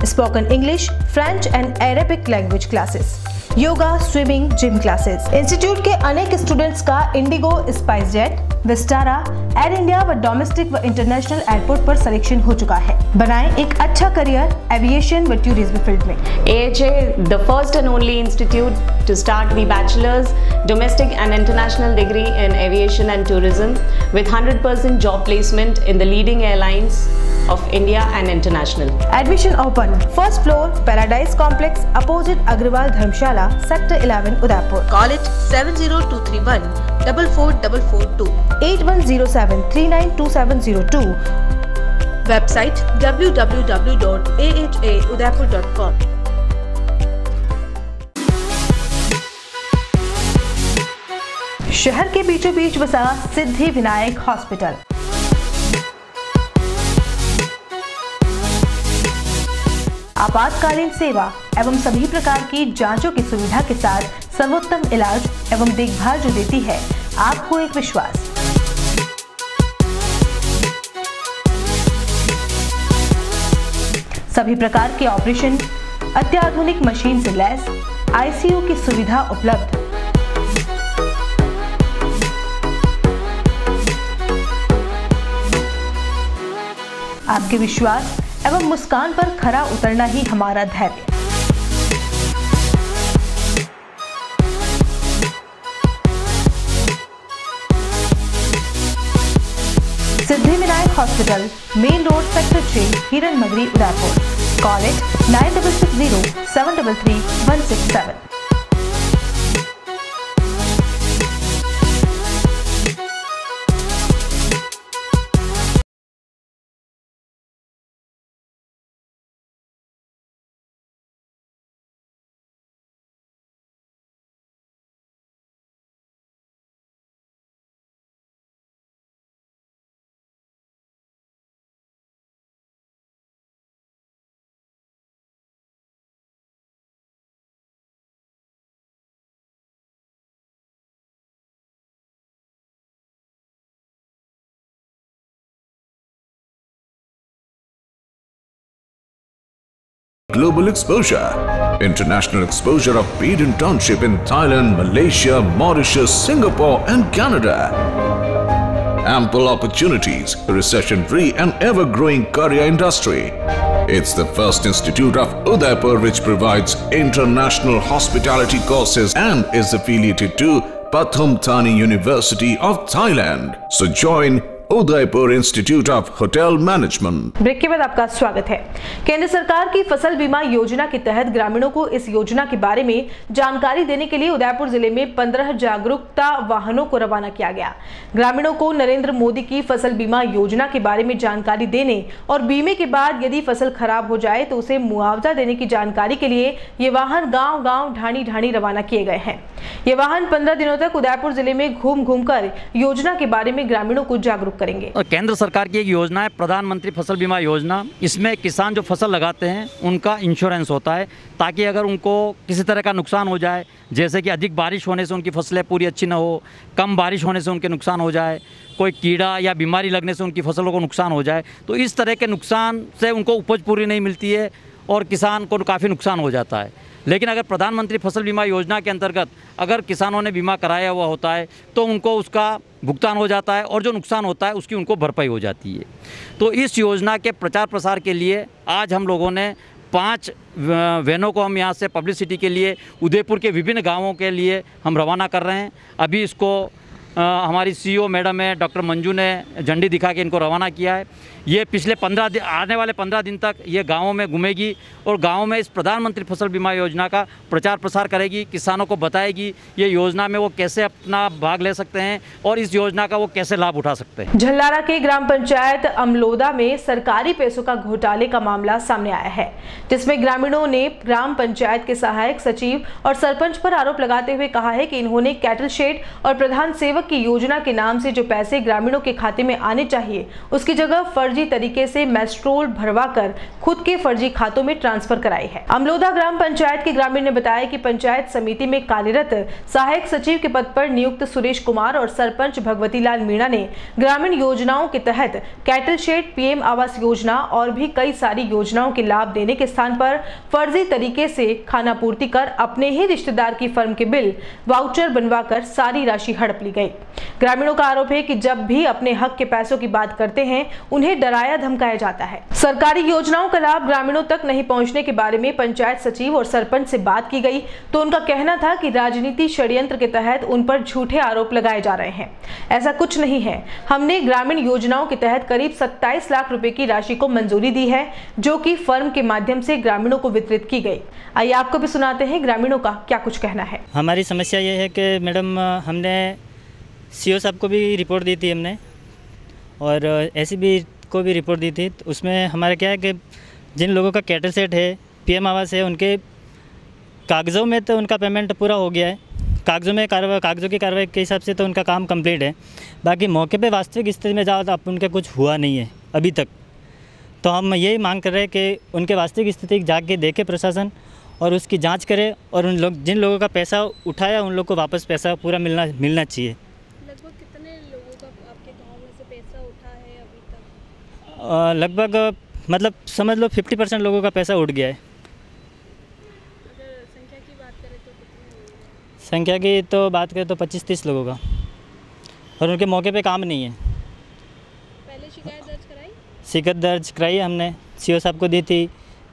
spoken English, French and Arabic language classes, yoga, swimming, gym classes. Institute के अनेक स्टूडेंट्स का इंडिगो, स्पाइस जेट, विस्टारा, एयर इंडिया व डोमेस्टिक व इंटरनेशनल एयरपोर्ट पर सिलेक्शन हो चुका है। बनाएं एक अच्छा करियर एविएशन व टूरिज्म फील्ड में। AHA, the first and only institute to start the bachelor's, domestic and international degree in aviation and tourism with 100% job placement in the leading airlines of India and international. Admission open. First floor, Paradise Complex, opposite Agrawal Dharmshala, Sector 11, Udaipur. Call it 70231 44442 8107 392702. Website www.ahaudaipur.com. शहर के बीचों बीच बसा सिद्धि विनायक हॉस्पिटल। आपातकालीन सेवा एवं सभी प्रकार की जांचों की सुविधा के साथ सर्वोत्तम इलाज एवं देखभाल जो देती है आपको एक विश्वास। सभी प्रकार के ऑपरेशन, अत्याधुनिक मशीन से लैस, ICU की सुविधा उपलब्ध। आपके विश्वास एवं मुस्कान पर खरा उतरना ही हमारा धैर्य। Siddhi Vinayak hospital, main road, sector 6, Hiran Magri, Udaipur. Call it 9660 733 167। Global exposure. International exposure of paid internship in Thailand, Malaysia, Mauritius, Singapore and Canada. Ample opportunities, recession-free and ever-growing career industry. It's the first institute of Udaipur which provides international hospitality courses and is affiliated to Pathum Thani University of Thailand. So join Udaipur institute of hotel management. Break के बाद आपका स्वागत है। केंद्र सरकार की फसल बीमा योजना के तहत ग्रामीणों को इस योजना के बारे में जानकारी देने के लिए उदयपुर जिले में 15 जागरूकता वाहनों को रवाना किया गया। ग्रामीणों को नरेंद्र मोदी की फसल बीमा योजना के बारे में जानकारी देने और बीमे के बाद यदि फसल खराब हो जाए तो उसे मुआवजा देने की जानकारी के लिए ये वाहन गाँव-गाँव ढाणी-ढाणी रवाना किए गए हैं। ये वाहन 15 दिनों तक उदयपुर जिले में घूम कर योजना के बारे में ग्रामीणों को जागरूक करेंगे। और केंद्र सरकार की एक योजना है प्रधानमंत्री फसल बीमा योजना। इसमें किसान जो फसल लगाते हैं उनका इंश्योरेंस होता है, ताकि अगर उनको किसी तरह का नुकसान हो जाए, जैसे कि अधिक बारिश होने से उनकी फसलें पूरी अच्छी न हो, कम बारिश होने से उनके नुकसान हो जाए, कोई कीड़ा या बीमारी लगने से उनकी फसलों को नुकसान हो जाए, तो इस तरह के नुकसान से उनको उपज पूरी नहीं मिलती है और किसान को काफ़ी नुकसान हो जाता है। लेकिन अगर प्रधानमंत्री फसल बीमा योजना के अंतर्गत अगर किसानों ने बीमा कराया हुआ होता है तो उनको उसका भुगतान हो जाता है और जो नुकसान होता है उसकी उनको भरपाई हो जाती है। तो इस योजना के प्रचार प्रसार के लिए आज हम लोगों ने 5 वैनों को हम यहाँ से पब्लिसिटी के लिए उदयपुर के विभिन्न गाँवों के लिए हम रवाना कर रहे हैं। अभी इसको हमारी CEO मैडम है डॉक्टर मंजू ने झंडी दिखा के इनको रवाना किया है। ये पिछले 15 दिन आने वाले 15 दिन तक ये गाँवों में घूमेगी और गाँव में इस प्रधानमंत्री फसल बीमा योजना का प्रचार प्रसार करेगी, किसानों को बताएगी ये योजना में वो कैसे अपना भाग ले सकते हैं और इस योजना का वो कैसे लाभ उठा सकते हैं। झल्लारा के ग्राम पंचायत अमलोदा में सरकारी पैसों का घोटाले का मामला सामने आया है, जिसमें ग्रामीणों ने ग्राम पंचायत के सहायक सचिव और सरपंच पर आरोप लगाते हुए कहा है कि इन्होंने कैटल शेड और प्रधान सेवक की योजना के नाम से जो पैसे ग्रामीणों के खाते में आने चाहिए उसकी जगह फर्जी तरीके से मैस्ट्रोल भरवाकर खुद के फर्जी खातों में ट्रांसफर कराई है। अमलोदा ग्राम पंचायत के ग्रामीण ने बताया कि पंचायत समिति में कार्यरत सहायक सचिव के पद पर नियुक्त सुरेश कुमार और सरपंच भगवती लाल मीणा ने ग्रामीण योजनाओं के तहत cattle shed, PM Awas Yojana और भी कई सारी योजनाओं के लाभ देने के स्थान पर फर्जी तरीके से खानापूर्ति कर अपने ही रिश्तेदार की फर्म के बिल वाउचर बनवाकर सारी राशि हड़प ली गई। ग्रामीणों का आरोप है कि जब भी अपने हक के पैसों की बात करते हैं उन्हें डराया धमकाया जाता है। सरकारी योजनाओं का लाभ ग्रामीणों तक नहीं पहुंचने के बारे में पंचायत सचिव और सरपंच से बात की गई तो उनका कहना था कि राजनीति षड्यंत्र के तहत उन पर झूठे आरोप लगाए जा रहे हैं। ऐसा कुछ नहीं है। हमने ग्रामीण योजनाओं के तहत करीब 27 लाख रुपए की राशि को मंजूरी दी है, जो कि फर्म के माध्यम से ग्रामीणों को वितरित की गई। आइए आपको भी सुनाते हैं ग्रामीणों का क्या कुछ कहना है। हमारी समस्या ये है कि मैडम हमने CO साहब को भी रिपोर्ट दी थी हमने और SCB को भी रिपोर्ट दी थी। तो उसमें हमारा क्या है कि जिन लोगों का कैटल सेट है, PM आवास है, उनके कागज़ों में तो उनका पेमेंट पूरा हो गया है, कागज़ों की कार्रवाई के हिसाब से तो उनका काम कंप्लीट है। बाकी मौके पे वास्तविक स्थिति में जाओ तो अब उनका कुछ हुआ नहीं है अभी तक। तो हम यही मांग कर रहे हैं कि उनके वास्तविक स्थिति जाके देखे प्रशासन और उसकी जाँच करे और उन लोग जिन लोगों का पैसा उठाया उन लोग को वापस पैसा पूरा मिलना चाहिए। लगभग मतलब समझ लो 50% लोगों का पैसा उठ गया है। संख्या की तो बात करें तो 25-30 लोगों का और उनके मौके पे काम नहीं है। पहले शिकायत दर्ज कराई हमने, CO साहब को दी थी,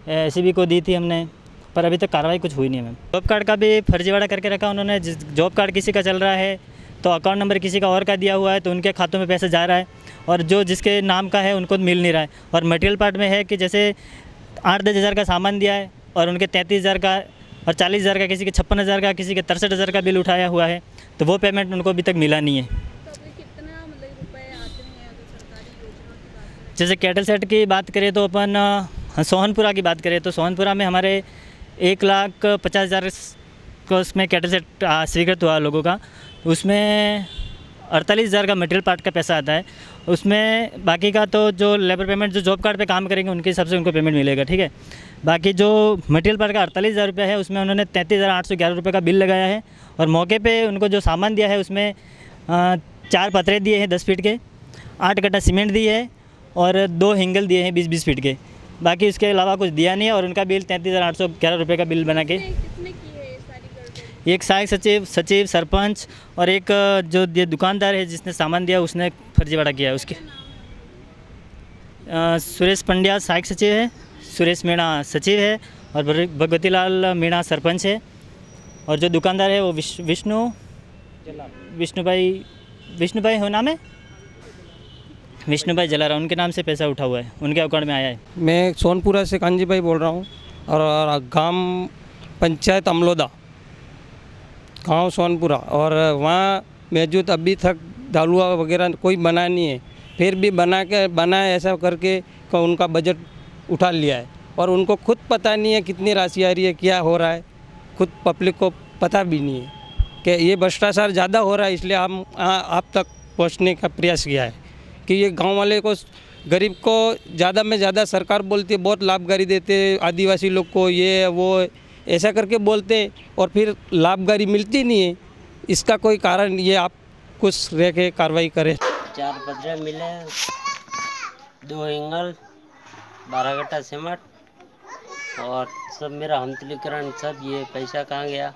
SCB को दी थी हमने, पर अभी तक कार्रवाई कुछ हुई नहीं है। मैम जॉब कार्ड का भी फर्जीवाड़ा करके रखा उन्होंने। जॉब कार्ड किसी का चल रहा है तो अकाउंट नंबर किसी का और का दिया हुआ है तो उनके खातों में पैसा जा रहा है और जो जिसके नाम का है उनको मिल नहीं रहा है। और मटेरियल पार्ट में है कि जैसे 8-10 हज़ार का सामान दिया है और उनके 33,000 का और 40,000 का, किसी के 56,000 का, किसी के 63,000 का बिल उठाया हुआ है तो वो पेमेंट उनको अभी तक मिला नहीं है। जैसे कैटल सेट की बात करें तो अपन सोहनपुरा की बात करें तो सोहनपुरा में हमारे 1,50,000 को उसमें कैटल सेट स्वीकृत हुआ लोगों का। उसमें 48,000 का मटेरियल पार्ट का पैसा आता है। उसमें बाकी का तो जो लेबर पेमेंट जो जॉब कार्ड पे काम करेंगे उनके हिसाब से उनको पेमेंट मिलेगा, ठीक है। बाकी जो मटेरियल पार्ट का 48,000 रुपये है उसमें उन्होंने 33,811 रुपये का बिल लगाया है और मौके पे उनको जो सामान दिया है उसमें 4 पतरे दिए हैं 10 फीट के, 8 कट्टा सीमेंट दी है और 2 हिंगल दिए हैं 20-20 फीट के। बाकी उसके अलावा कुछ दिया नहीं है। और उनका बिल 33,811 रुपये का बिल बना के, एक सहायक सचिव, सरपंच और एक जो दुकानदार है जिसने सामान दिया उसने फर्जीवाड़ा किया है। उसके सुरेश पंड्या सहायक सचिव है, सुरेश मीणा सचिव है और भगवती लाल मीणा सरपंच है। और जो दुकानदार है वो विष्णुभाई हो नाम है, विष्णुभाई जलारा, उनके नाम से पैसा उठा हुआ है, उनके अकाउंट में आया है। मैं सोनपुरा से कांजी भाई बोल रहा हूँ और गांव पंचायत अमलोदा, गांव सोनपुरा, और वहाँ मौजूद अभी तक दालुआ वगैरह कोई बना नहीं है। फिर भी बनाए ऐसा करके उनका बजट उठा लिया है और उनको खुद पता नहीं है कितनी राशि आ रही है, क्या हो रहा है, खुद पब्लिक को पता भी नहीं है कि ये भ्रष्टाचार ज़्यादा हो रहा है। इसलिए हम आप तक पहुँचने का प्रयास किया है कि ये गांव वाले को, गरीब को ज़्यादा में ज़्यादा सरकार बोलती है बहुत लाभकारी देते, आदिवासी लोग को ये वो ऐसा करके बोलते और फिर लाभकारी मिलती नहीं है। इसका कोई कारण ये आप कुछ रह के कार्रवाई करें। 4 पत्रे मिले, 2 एंगल, 12 गट्टा सीमेंट और सब मेरा हमतलीकरण, सब ये पैसा कहाँ गया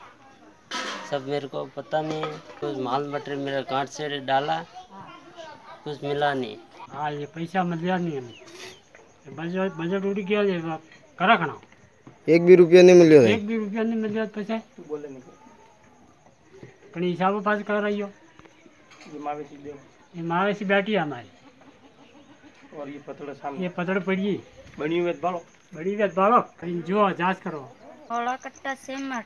सब मेरे को पता नहीं है। कुछ माल मटेरियल मेरा कार्ड से डाला, कुछ मिला नहीं। हाँ, ये पैसा मिला नहीं हमें, बजट उड़ गया, ये करा खाना 1 भी रुपया नहीं मिलियो है, 1 भी रुपया नहीं मिल पैसा बोले नहीं पण हिसाब पास कर रही हो। ये मावेशी बैठी है हमारी, और ये पतड़ सामने, ये पतड़ पड़ी बनी हुई बालो, बड़ी हुई बालो, जो जांच करो। 16 कट्टा सीमेंट,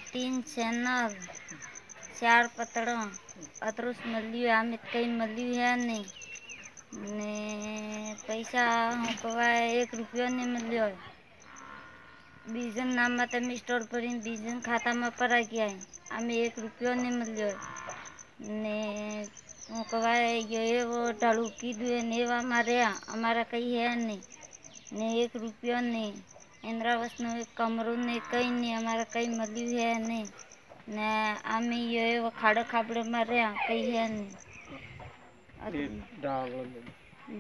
3 चैनल, 4 पतड़ अतरुस मल्यू अमित कई मल्यू है नहीं ने पैसा हुकवा 1 रुपया नहीं मिलियो है। बीजन नाम में स्टोर पर बीजन खाता में पड़ा गया है, हमें 1 रुपया नहीं मिलियो है ने हुकवा ये वो ढालू की दुए नेवा मारे हमारा कहीं है नहीं ने 1 रुपया नहीं। इंदिरावास ने कमरों ने कहीं नहीं, हमारा कहीं मल्यू है नहीं ने हमें ये वो खाड़े खाबड़े मारे कहीं है नहीं।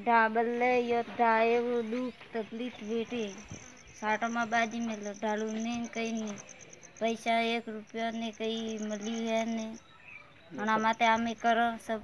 डाबल यो डाए वो दुख तकलीफ बेटी साटमा बाजी में डालू नहीं कहीं नहीं, पैसा 1 रुपया नहीं कहीं मल्यू है नहीं। हमारे हमें करो सब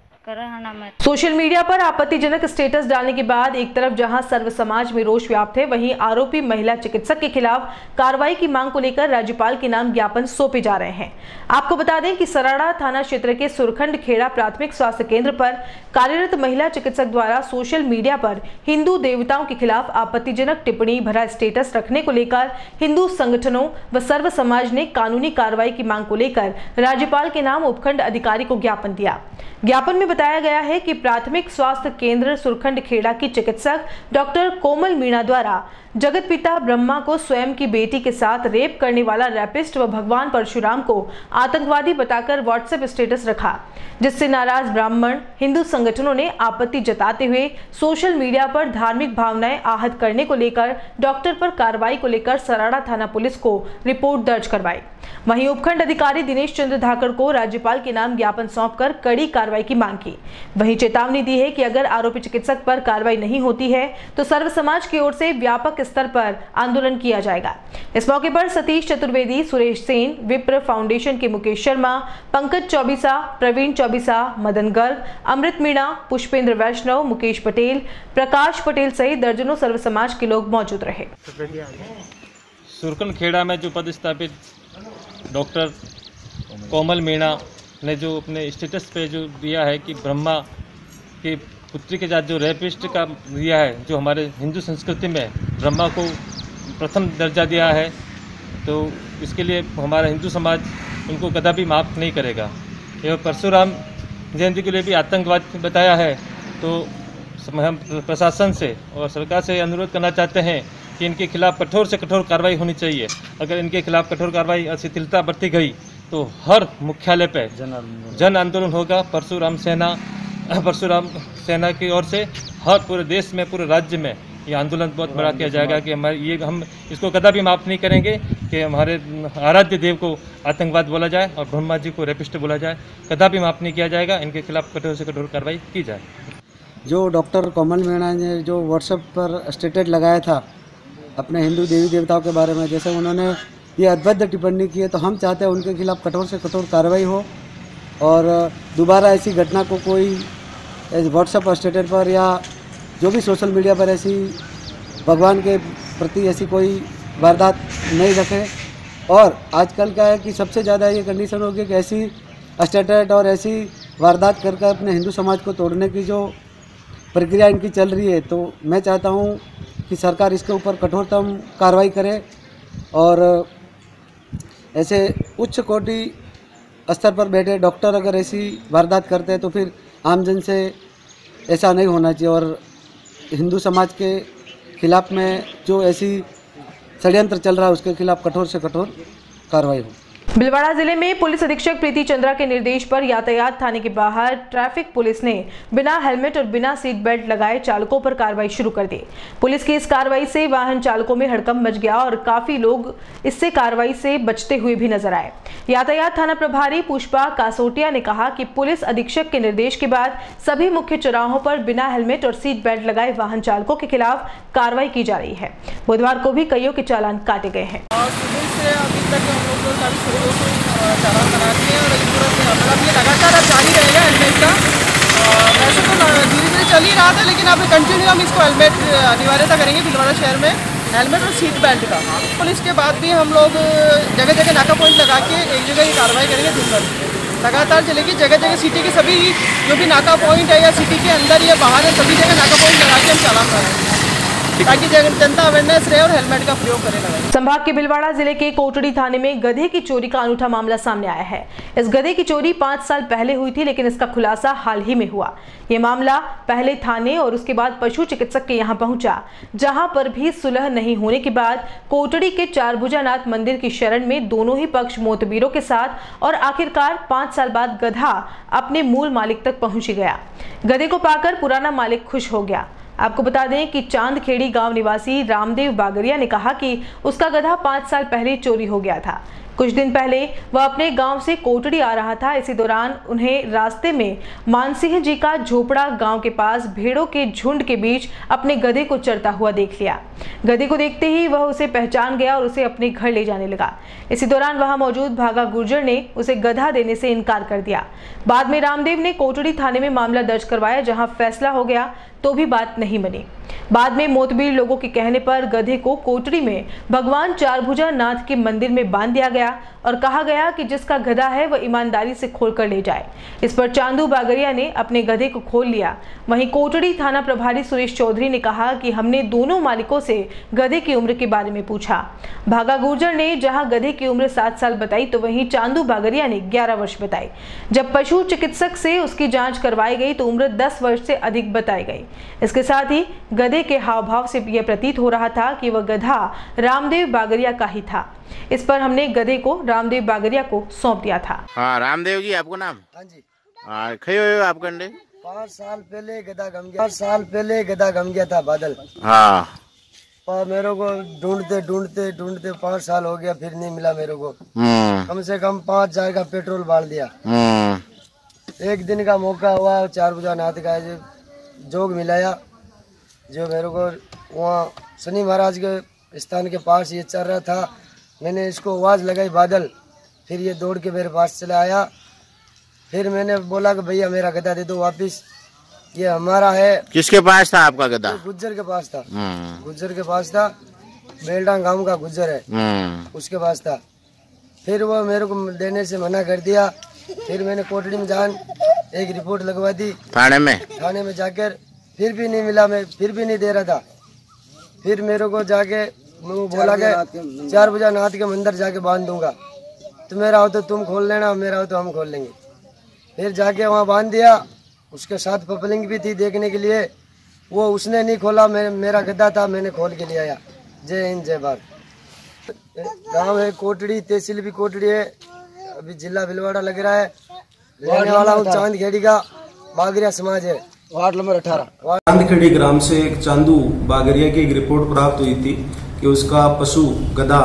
सोशल मीडिया पर आपत्तिजनक स्टेटस डालने के बाद एक तरफ जहां सर्व समाज में रोष व्याप्त है, वहीं आरोपी महिला चिकित्सक के खिलाफ कार्रवाई की मांग को लेकर राज्यपाल के नाम ज्ञापन सौंपे जा रहे हैं। आपको बता दें कि सराड़ा थाना क्षेत्र के सुरखंड खेड़ा प्राथमिक स्वास्थ्य केंद्र पर कार्यरत महिला चिकित्सक द्वारा सोशल मीडिया पर हिंदू देवताओं के खिलाफ आपत्तिजनक टिप्पणी भरा स्टेटस रखने को लेकर हिंदू संगठनों व सर्व समाज ने कानूनी कार्रवाई की मांग को लेकर राज्यपाल के नाम उपखंड अधिकारी को ज्ञापन दिया। ज्ञापन में बताया गया है कि प्राथमिक स्वास्थ्य केंद्र सुरखंड खेड़ा की चिकित्सक डॉक्टर कोमल मीणा द्वारा जगत पिता ब्रह्मा को स्वयं की बेटी के साथ रेप करने वाला रैपिस्ट व भगवान परशुराम को आतंकवादी बताकर व्हाट्सएप स्टेटस रखा, जिससे नाराज ब्राह्मण हिंदू संगठनों ने आपत्ति जताते हुए सोशल मीडिया पर धार्मिक भावनाएं आहत करने को लेकर डॉक्टर पर कार्रवाई को लेकर सराड़ा थाना पुलिस को रिपोर्ट दर्ज करवाई। वहीं उपखंड अधिकारी दिनेश चंद्र धाकड़ को राज्यपाल के नाम ज्ञापन सौंपकर कड़ी कार्रवाई की मांग की। वहीं चेतावनी दी है कि अगर आरोपी चिकित्सक पर कार्रवाई नहीं होती है तो सर्व समाज की ओर से व्यापक स्तर पर आंदोलन किया जाएगा। इस मौके पर सतीश चतुर्वेदी, सुरेश सेन, विप्र फाउंडेशन के मुकेश शर्मा, पंकज चौबीसा, प्रवीण चौबीसा, मदन गर्ग, अमृत मीणा, पुष्पेंद्र वैष्णव, मुकेश पटेल, प्रकाश पटेल सहित दर्जनों सर्व समाज के लोग मौजूद रहे। सुरखंड खेड़ा में जो पदस्थापित डॉक्टर कोमल मीणा ने जो अपने स्टेटस पे जो दिया है कि ब्रह्मा की पुत्री के साथ जो रेपिस्ट का दिया है, जो हमारे हिंदू संस्कृति में ब्रह्मा को प्रथम दर्जा दिया है, तो इसके लिए हमारा हिंदू समाज उनको कदापि माफ़ नहीं करेगा। एवं परशुराम जयंती के लिए भी आतंकवाद बताया है, तो हम प्रशासन से और सरकार से अनुरोध करना चाहते हैं कि इनके खिलाफ कठोर से कठोर कार्रवाई होनी चाहिए। अगर इनके खिलाफ कठोर कार्रवाई और शिथिलता बरती गई तो हर मुख्यालय पे जन आंदोलन होगा। परशुराम सेना की ओर से हर पूरे देश में, पूरे राज्य में ये आंदोलन बहुत बड़ा किया जाएगा कि हम इसको कदापि माफ़ नहीं करेंगे कि हमारे आराध्य देव को आतंकवाद बोला जाए और ब्रह्मा जी को रेपिस्ट बोला जाए। कदापि माफ़ नहीं किया जाएगा। इनके खिलाफ कठोर से कठोर कार्रवाई की जाए। जो डॉक्टर कोमल मीणा ने जो व्हाट्सएप पर स्टेटस लगाया था अपने हिंदू देवी देवताओं के बारे में, जैसे उन्होंने ये अभद्र टिप्पणी की है, तो हम चाहते हैं उनके खिलाफ़ कठोर से कठोर कार्रवाई हो और दोबारा ऐसी घटना को कोई व्हाट्सएप स्टेटस पर या जो भी सोशल मीडिया पर ऐसी भगवान के प्रति ऐसी कोई वारदात नहीं रखे। और आजकल क्या है कि सबसे ज़्यादा ये कंडीशन हो गई कि ऐसी स्टेटस और ऐसी वारदात करके अपने हिंदू समाज को तोड़ने की जो प्रक्रिया इनकी चल रही है, तो मैं चाहता हूँ कि सरकार इसके ऊपर कठोरतम कार्रवाई करे और ऐसे उच्च कोटि स्तर पर बैठे डॉक्टर अगर ऐसी वारदात करते हैं तो फिर आमजन से ऐसा नहीं होना चाहिए और हिंदू समाज के खिलाफ में जो ऐसी षड्यंत्र चल रहा है उसके खिलाफ कठोर से कठोर कार्रवाई हो। भीलवाड़ा जिले में पुलिस अधीक्षक प्रीति चंद्रा के निर्देश पर यातायात थाने के बाहर ट्रैफिक पुलिस ने बिना हेलमेट और बिना सीट बेल्ट लगाए चालकों पर कार्रवाई शुरू कर दी। पुलिस की इस कार्रवाई से वाहन चालकों में हड़कंप मच गया और काफी लोग इससे कार्रवाई से बचते हुए भी नजर आए। यातायात थाना प्रभारी पुष्पा कासोटिया ने कहा कि पुलिस अधीक्षक के निर्देश के बाद सभी मुख्य चौराहों पर बिना हेलमेट और सीट बेल्ट लगाए वाहन चालकों के खिलाफ कार्रवाई की जा रही है। बुधवार को भी कईयों के चालान काटे गए हैं। चालान बनाते हैं और इस तरह से मतलब ये लगातार अब जारी रहेगा हेलमेट का। वैसे तो धीरे धीरे चल ही रहा था, लेकिन अब कंटिन्यू हम इसको हेलमेट अनिवार्यता करेंगे भीलवाड़ा शहर में, हेलमेट और सीट बेल्ट का। पुलिस के बाद भी हम लोग जगह जगह नाका पॉइंट लगा के एक जगह ही कार्रवाई करेंगे दिन भर लगातार चलेगी। जगह जगह सिटी के सभी जो भी नाका पॉइंट है या सिटी के अंदर या बाहर है सभी जगह नाका पॉइंट लगा के हम चालान करेंगे ताकि जनता अवेयरनेस रहे और हेलमेट का प्रयोग करें। संभाग के भीलवाड़ा जिले के कोटड़ी थाने में गधे की चोरी का अनूठा मामला सामने आया है। इस गधे की चोरी 5 साल पहले हुई थी, लेकिन इसका खुलासा हाल ही में हुआ। ये मामला पहले थाने और उसके बाद पशु चिकित्सक के यहाँ पहुंचा, जहां पर भी सुलह नहीं होने के बाद कोटड़ी के चारभुजानाथ मंदिर की शरण में दोनों ही पक्ष मोतबीरों के साथ और आखिरकार 5 साल बाद गधा अपने मूल मालिक तक पहुंच गया। गधे को पाकर पुराना मालिक खुश हो गया। आपको बता दें कि चांदखेड़ी गांव निवासी रामदेव बागरिया ने कहा कि उसका गधा 5 साल पहले चोरी हो गया था। कुछ दिन पहले वह अपने गांव से कोटड़ी आ रहा था। इसी दौरान उन्हें रास्ते में मानसिंह जी का झोपड़ा गांव के पास भेड़ों के झुंड के बीच अपने गधे को चरता हुआ देख लिया। गधे को देखते ही वह उसे पहचान गया और उसे अपने घर ले जाने लगा। इसी दौरान वहां मौजूद भागा गुर्जर ने उसे गधा देने से इनकार कर दिया। बाद में रामदेव ने कोटड़ी थाने में मामला दर्ज करवाया, जहां फैसला हो गया तो भी बात नहीं बनी। बाद में मोतबीर लोगों के कहने पर गधे को कोटड़ी में भगवान चारभुजा नाथ के मंदिर में बांध दिया गया और कहा गया कि जिसका गधा है वह ईमानदारी से खोल कर ले जाए। इस पर चांदू बागरिया ने अपने गधे को खोल लिया। वहीं कोटड़ी थाना प्रभारी सुरेश चौधरी ने कहा कि हमने दोनों मालिकों से गधे की उम्र के बारे में पूछा। भागा गुर्जर ने जहां गधे की उम्र 7 साल बताई तो वहीं चांदू बागरिया ने 11 वर्ष बताई। जब पशु चिकित्सक से उसकी जांच करवाई गई तो उम्र 10 वर्ष से अधिक बताई गई। इसके साथ ही गधे के हाव भाव से यह प्रतीत हो रहा था कि वह गधा रामदेव बागरिया का ही था। इस पर हमने गधे को रामदेव बागरिया को सौंप दिया था। हाँ, रामदेव जी आपको नाम? हाँ जी। खयो आप कंडे 5 साल पहले गधा गम गया। 5 साल पहले गधा गम गया था बादल। हाँ। और मेरे को ढूंढते ढूंढते ढूंढते 5 साल हो गया, फिर नहीं मिला मेरे को। कम से कम 5 जार का पेट्रोल बाल दिया। एक दिन का मौका हुआ, चारभुजानाथ का जोग मिलाया, जो मेरे को वहाँ शनि महाराज के स्थान के पास ये चल रहा था। मैंने इसको आवाज़ लगाई बादल, फिर ये दौड़ के मेरे पास चला आया। फिर मैंने बोला कि भैया मेरा गधा दे दो वापिस, ये हमारा है। किसके पास था आपका गधा? गुज्जर के पास था। गुज्जर के पास था, बेलडा गांव का गुज्जर है, उसके पास था। फिर वो मेरे को देने से मना कर दिया। फिर मैंने कोटड़ी में जान एक रिपोर्ट लगवा दी थाने में जाकर, फिर भी नहीं मिला। मैं फिर भी नहीं दे रहा था। फिर मेरे को जाके बोला कि चारभुजानाथ के मंदिर जाके बांध दूंगा, तो मेरा हो तो तुम खोल लेना, मेरा हो तो हम खोल लेंगे। फिर जाके वहाँ बांध दिया। उसके साथ पपलिंग भी थी देखने के लिए, वो उसने नहीं खोला, मेरा गद्दा था, मैंने खोल के ले आया। जय हिंद जय भारत। गांव है कोटड़ी, तहसील भी कोटड़ी है, अभी जिला भीलवाड़ा लग रहा है। रहने वाला हूँ चांदखेड़ी का, बागरिया समाज है, वार्ड नंबर 18। चांदखेड़ी ग्राम से एक चांदू बागरिया की एक रिपोर्ट प्राप्त हुई थी कि उसका पशु गधा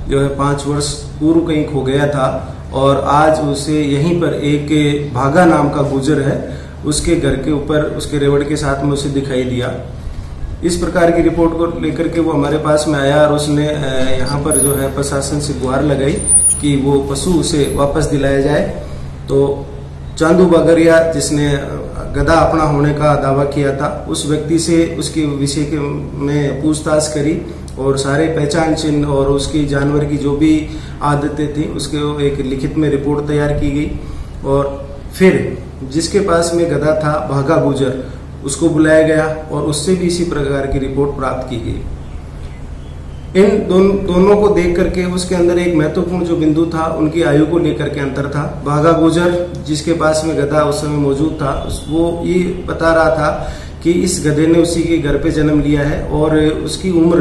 जो है 5 वर्ष पूर्व कहीं खो गया था और आज उसे यहीं पर एक भागा नाम का गुजर है उसके घर के ऊपर उसके रेवड़ के साथ में उसे दिखाई दिया। इस प्रकार की रिपोर्ट को लेकर के वो हमारे पास में आया और उसने यहाँ पर जो है प्रशासन से गुहार लगाई कि वो पशु उसे वापस दिलाया जाए। तो चांदू बागरिया, जिसने गधा अपना होने का दावा किया था, उस व्यक्ति से उसके विषय में पूछताछ करी और सारे पहचान चिन्ह और उसकी जानवर की जो भी आदतें थी उसके एक लिखित में रिपोर्ट तैयार की गई। और फिर जिसके पास में गधा था भागा गुजर, उसको बुलाया गया और उससे भी इसी प्रकार की रिपोर्ट प्राप्त की गई। इन दोनों को देख करके उसके अंदर एक महत्वपूर्ण जो बिंदु था, उनकी आयु को लेकर के अंतर था। भागा गुजर, जिसके पास में गधा उस समय मौजूद था, वो ये बता रहा था कि इस गधे ने उसी के घर पे जन्म लिया है और उसकी उम्र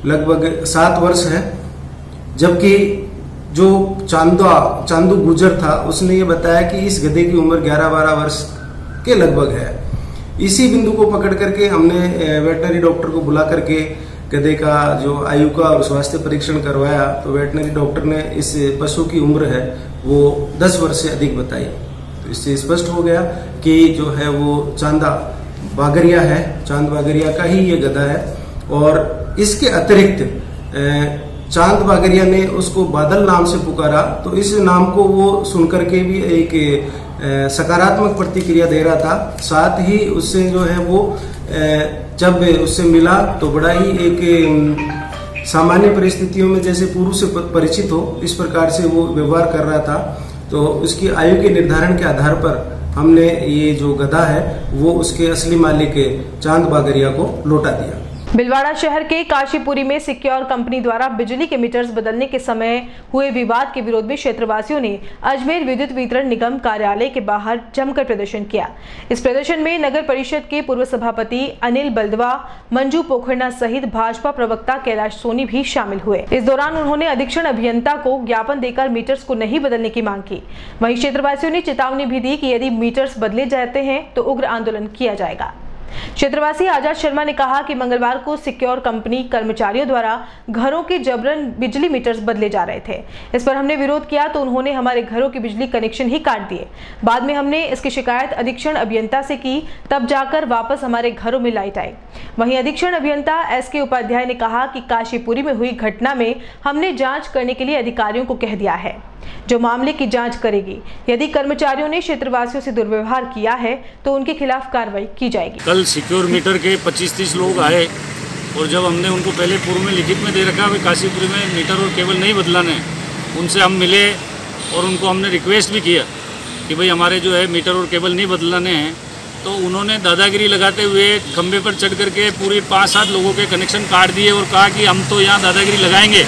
लगभग 7 वर्ष है। जबकि जो चांदू गुजर था, उसने ये बताया कि इस गधे की उम्र 11-12 वर्ष के लगभग है। इसी बिंदु को पकड़ करके हमने वेटनरी डॉक्टर को बुला करके गधे का जो आयु का और स्वास्थ्य परीक्षण करवाया। तो वेटनरी डॉक्टर ने इस पशु की उम्र है वो 10 वर्ष से अधिक बताई। तो इससे स्पष्ट हो गया कि जो है वो चांद बागरिया का ही ये गधा है। और इसके अतिरिक्त चांद बागरिया ने उसको बादल नाम से पुकारा, तो इस नाम को वो सुनकर के भी एक सकारात्मक प्रतिक्रिया दे रहा था। साथ ही उससे जो है वो जब उससे मिला तो बड़ा ही एक सामान्य परिस्थितियों में जैसे पुरुष से परिचित हो, इस प्रकार से वो व्यवहार कर रहा था। तो उसकी आयु के निर्धारण के आधार पर हमने ये जो गधा है वो उसके असली मालिक चांद बागरिया को लौटा दिया। भीलवाड़ा शहर के काशीपुरी में सिक्योर कंपनी द्वारा बिजली के मीटर्स बदलने के समय हुए विवाद के विरोध में क्षेत्रवासियों ने अजमेर विद्युत वितरण निगम कार्यालय के बाहर जमकर प्रदर्शन किया। इस प्रदर्शन में नगर परिषद के पूर्व सभापति अनिल बल्दवा, मंजू पोखरना सहित भाजपा प्रवक्ता कैलाश सोनी भी शामिल हुए। इस दौरान उन्होंने अधीक्षण अभियंता को ज्ञापन देकर मीटर्स को नहीं बदलने की मांग की। वहीं क्षेत्रवासियों ने चेतावनी भी दी कि यदि मीटर्स बदले जाते हैं तो उग्र आंदोलन किया जाएगा। क्षेत्रवासी आजाद शर्मा ने कहा कि मंगलवार को सिक्योर कंपनी कर्मचारियों द्वारा घरों के जबरन बिजली मीटर्स बदले जा रहे थे। इस पर हमने विरोध किया तो उन्होंने हमारे घरों के बिजली कनेक्शन ही काट दिए। बाद में हमने इसकी शिकायत अधीक्षण अभियंता से की, तब जाकर वापस हमारे घरों में लाइट आई। वहीं अधीक्षण अभियंता SK उपाध्याय ने कहा कि काशीपुरी में हुई घटना में हमने जांच करने के लिए अधिकारियों को कह दिया है, जो मामले की जांच करेगी। यदि कर्मचारियों ने क्षेत्रवासियों से दुर्व्यवहार किया है तो उनके खिलाफ कार्रवाई की जाएगी। कल सिक्योर मीटर के 25-30 लोग आए और जब हमने उनको पहले पूर्व में लिखित में दे रखा भाई काशीपुरी में मीटर और केबल नहीं बदलाने, उनसे हम मिले और उनको हमने रिक्वेस्ट भी किया कि भाई हमारे जो है मीटर और केबल नहीं बदलाने हैं। तो उन्होंने दादागिरी लगाते हुए खंबे पर चढ़ करके पूरे 5-7 लोगों के कनेक्शन काट दिए और कहा कि हम तो यहाँ दादागिरी लगाएंगे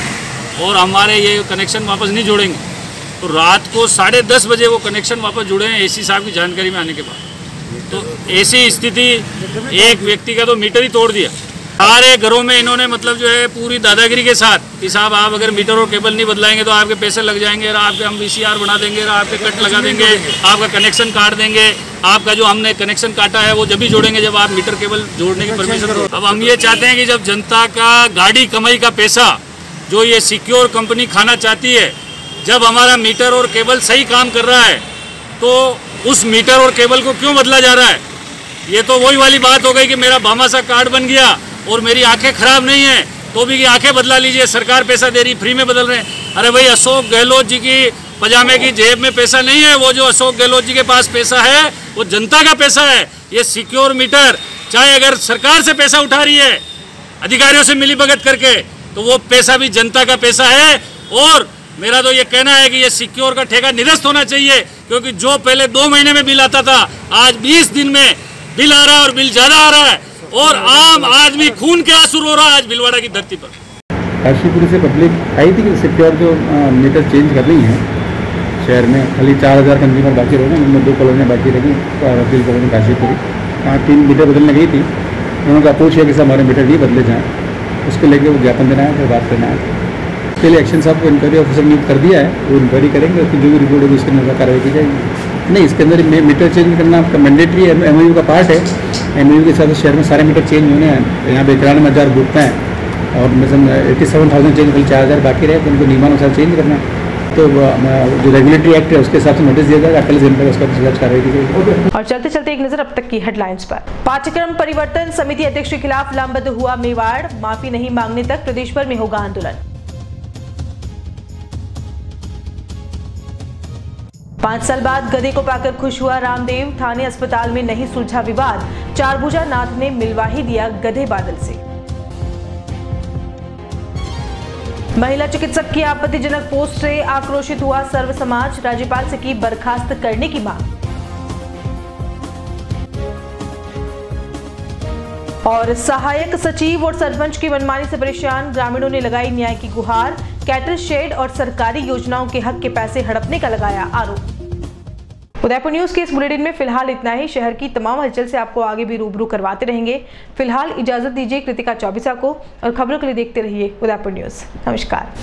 और हमारे ये कनेक्शन वापस नहीं जोड़ेंगे। तो रात को 10:30 बजे वो कनेक्शन वापस जुड़े हैं AC साहब की जानकारी में आने के बाद। तो ऐसी स्थिति, एक व्यक्ति का तो मीटर ही तोड़ दिया। सारे घरों में इन्होंने मतलब जो है पूरी दादागिरी के साथ कि साहब आप अगर मीटर और केबल नहीं बदलाएंगे तो आपके पैसे लग जाएंगे, और आपके हम VCR बना देंगे, और आपके कट लगा देंगे, आपका कनेक्शन काट देंगे, आपका जो हमने कनेक्शन काटा है वो जब भी जोड़ेंगे जब आप मीटर केबल जोड़ने की परमिशन दो। अब हम ये चाहते हैं कि जब जनता का गाड़ी कमाई का पैसा जो ये सिक्योर कंपनी खाना चाहती है, जब हमारा मीटर और केबल सही काम कर रहा है तो उस मीटर और केबल को क्यों बदला जा रहा है? ये तो वही वाली बात हो गई कि मेरा भामाशाह कार्ड बन गया और मेरी आंखें खराब नहीं है तो भी आंखें बदला लीजिए, सरकार पैसा दे रही, फ्री में बदल रहे हैं। अरे भाई, अशोक गहलोत जी की पजामे की जेब में पैसा नहीं है, वो जो अशोक गहलोत जी के पास पैसा है वो जनता का पैसा है। ये सिक्योर मीटर चाहे अगर सरकार से पैसा उठा रही है अधिकारियों से मिली भगत करके, तो वो पैसा भी जनता का पैसा है। और मेरा तो ये कहना है कि ये सिक्योर का ठेका निरस्त होना चाहिए, क्योंकि जो पहले 2 महीने में बिल आता था आज 20 दिन में बिल आ रहा है और बिल ज्यादा आ रहा है और आम आदमी खून के आंसू रो रहा है आज भीलवाड़ा की धरती पर। काशीपुरी से पब्लिक आई थी कि सिक्योर जो मीटर चेंज कर रही हैं शहर में, खाली 4000 कंज्यूमर बाकी रहे, उनमें 2 कॉलोनियाँ बाकी रही, वकील कॉलोनी काशीपुरी, वहाँ 3 मीटर बदलने गई थी। उन्होंने अप्रोच किया कि हमारे मीटर नहीं बदले जाएँ, उसके लेके वो ज्ञापन देना है, फिर बात करना है। उसके लिए एक्शन साहब को इंक्वायरी ऑफिसर नियुक्त कर दिया है, वो इंक्वायरी करेंगे, उसकी जो भी रिपोर्ट होगी उसके अनुसार कार्रवाई की जाएगी। नहीं, इसके अंदर मीटर चेंज करना आपका मैंडेटरी है, MOU का पार्ट है। MOU के साथ शहर में सारे मीटर चेंज होने हैं। यहाँ पे 91,000 बूथ हैं और 87,000 चेंज, कल 4,000 बाकी रहे, तो उनको नियमानुसार चेंज करना है। तो जो रेगुलेटरी एक्ट है उसके हिसाब से नोटिस दिया जाएगा, 48 घंटे में उसका जांच कार्रवाई की जाएगी। और चलते चलते एक नजर अब तक की हेडलाइंस पर। पाठ्यक्रम परिवर्तन समिति अध्यक्ष के खिलाफ लामबंद हुआ मेवाड़, माफी नहीं मांगने तक प्रदेश भर में होगा आंदोलन। 5 साल बाद गधे को पाकर खुश हुआ रामदेव, थाने अस्पताल में नहीं सुलझा विवाद, चारभुजा नाथ ने मिलवा ही दिया गधे बादल से। महिला चिकित्सक की आपत्तिजनक पोस्ट से आक्रोशित हुआ सर्व समाज, राज्यपाल से की बर्खास्त करने की मांग। और सहायक सचिव और सरपंच की मनमानी से परेशान ग्रामीणों ने लगाई न्याय की गुहार, कैटल शेड और सरकारी योजनाओं के हक के पैसे हड़पने का लगाया आरोप। उदयपुर न्यूज के इस बुलेटिन में फिलहाल इतना ही। शहर की तमाम हलचल से आपको आगे भी रूबरू करवाते रहेंगे। फिलहाल इजाजत दीजिए कृतिका चौबीसा को, और खबरों के लिए देखते रहिए उदयपुर न्यूज। नमस्कार।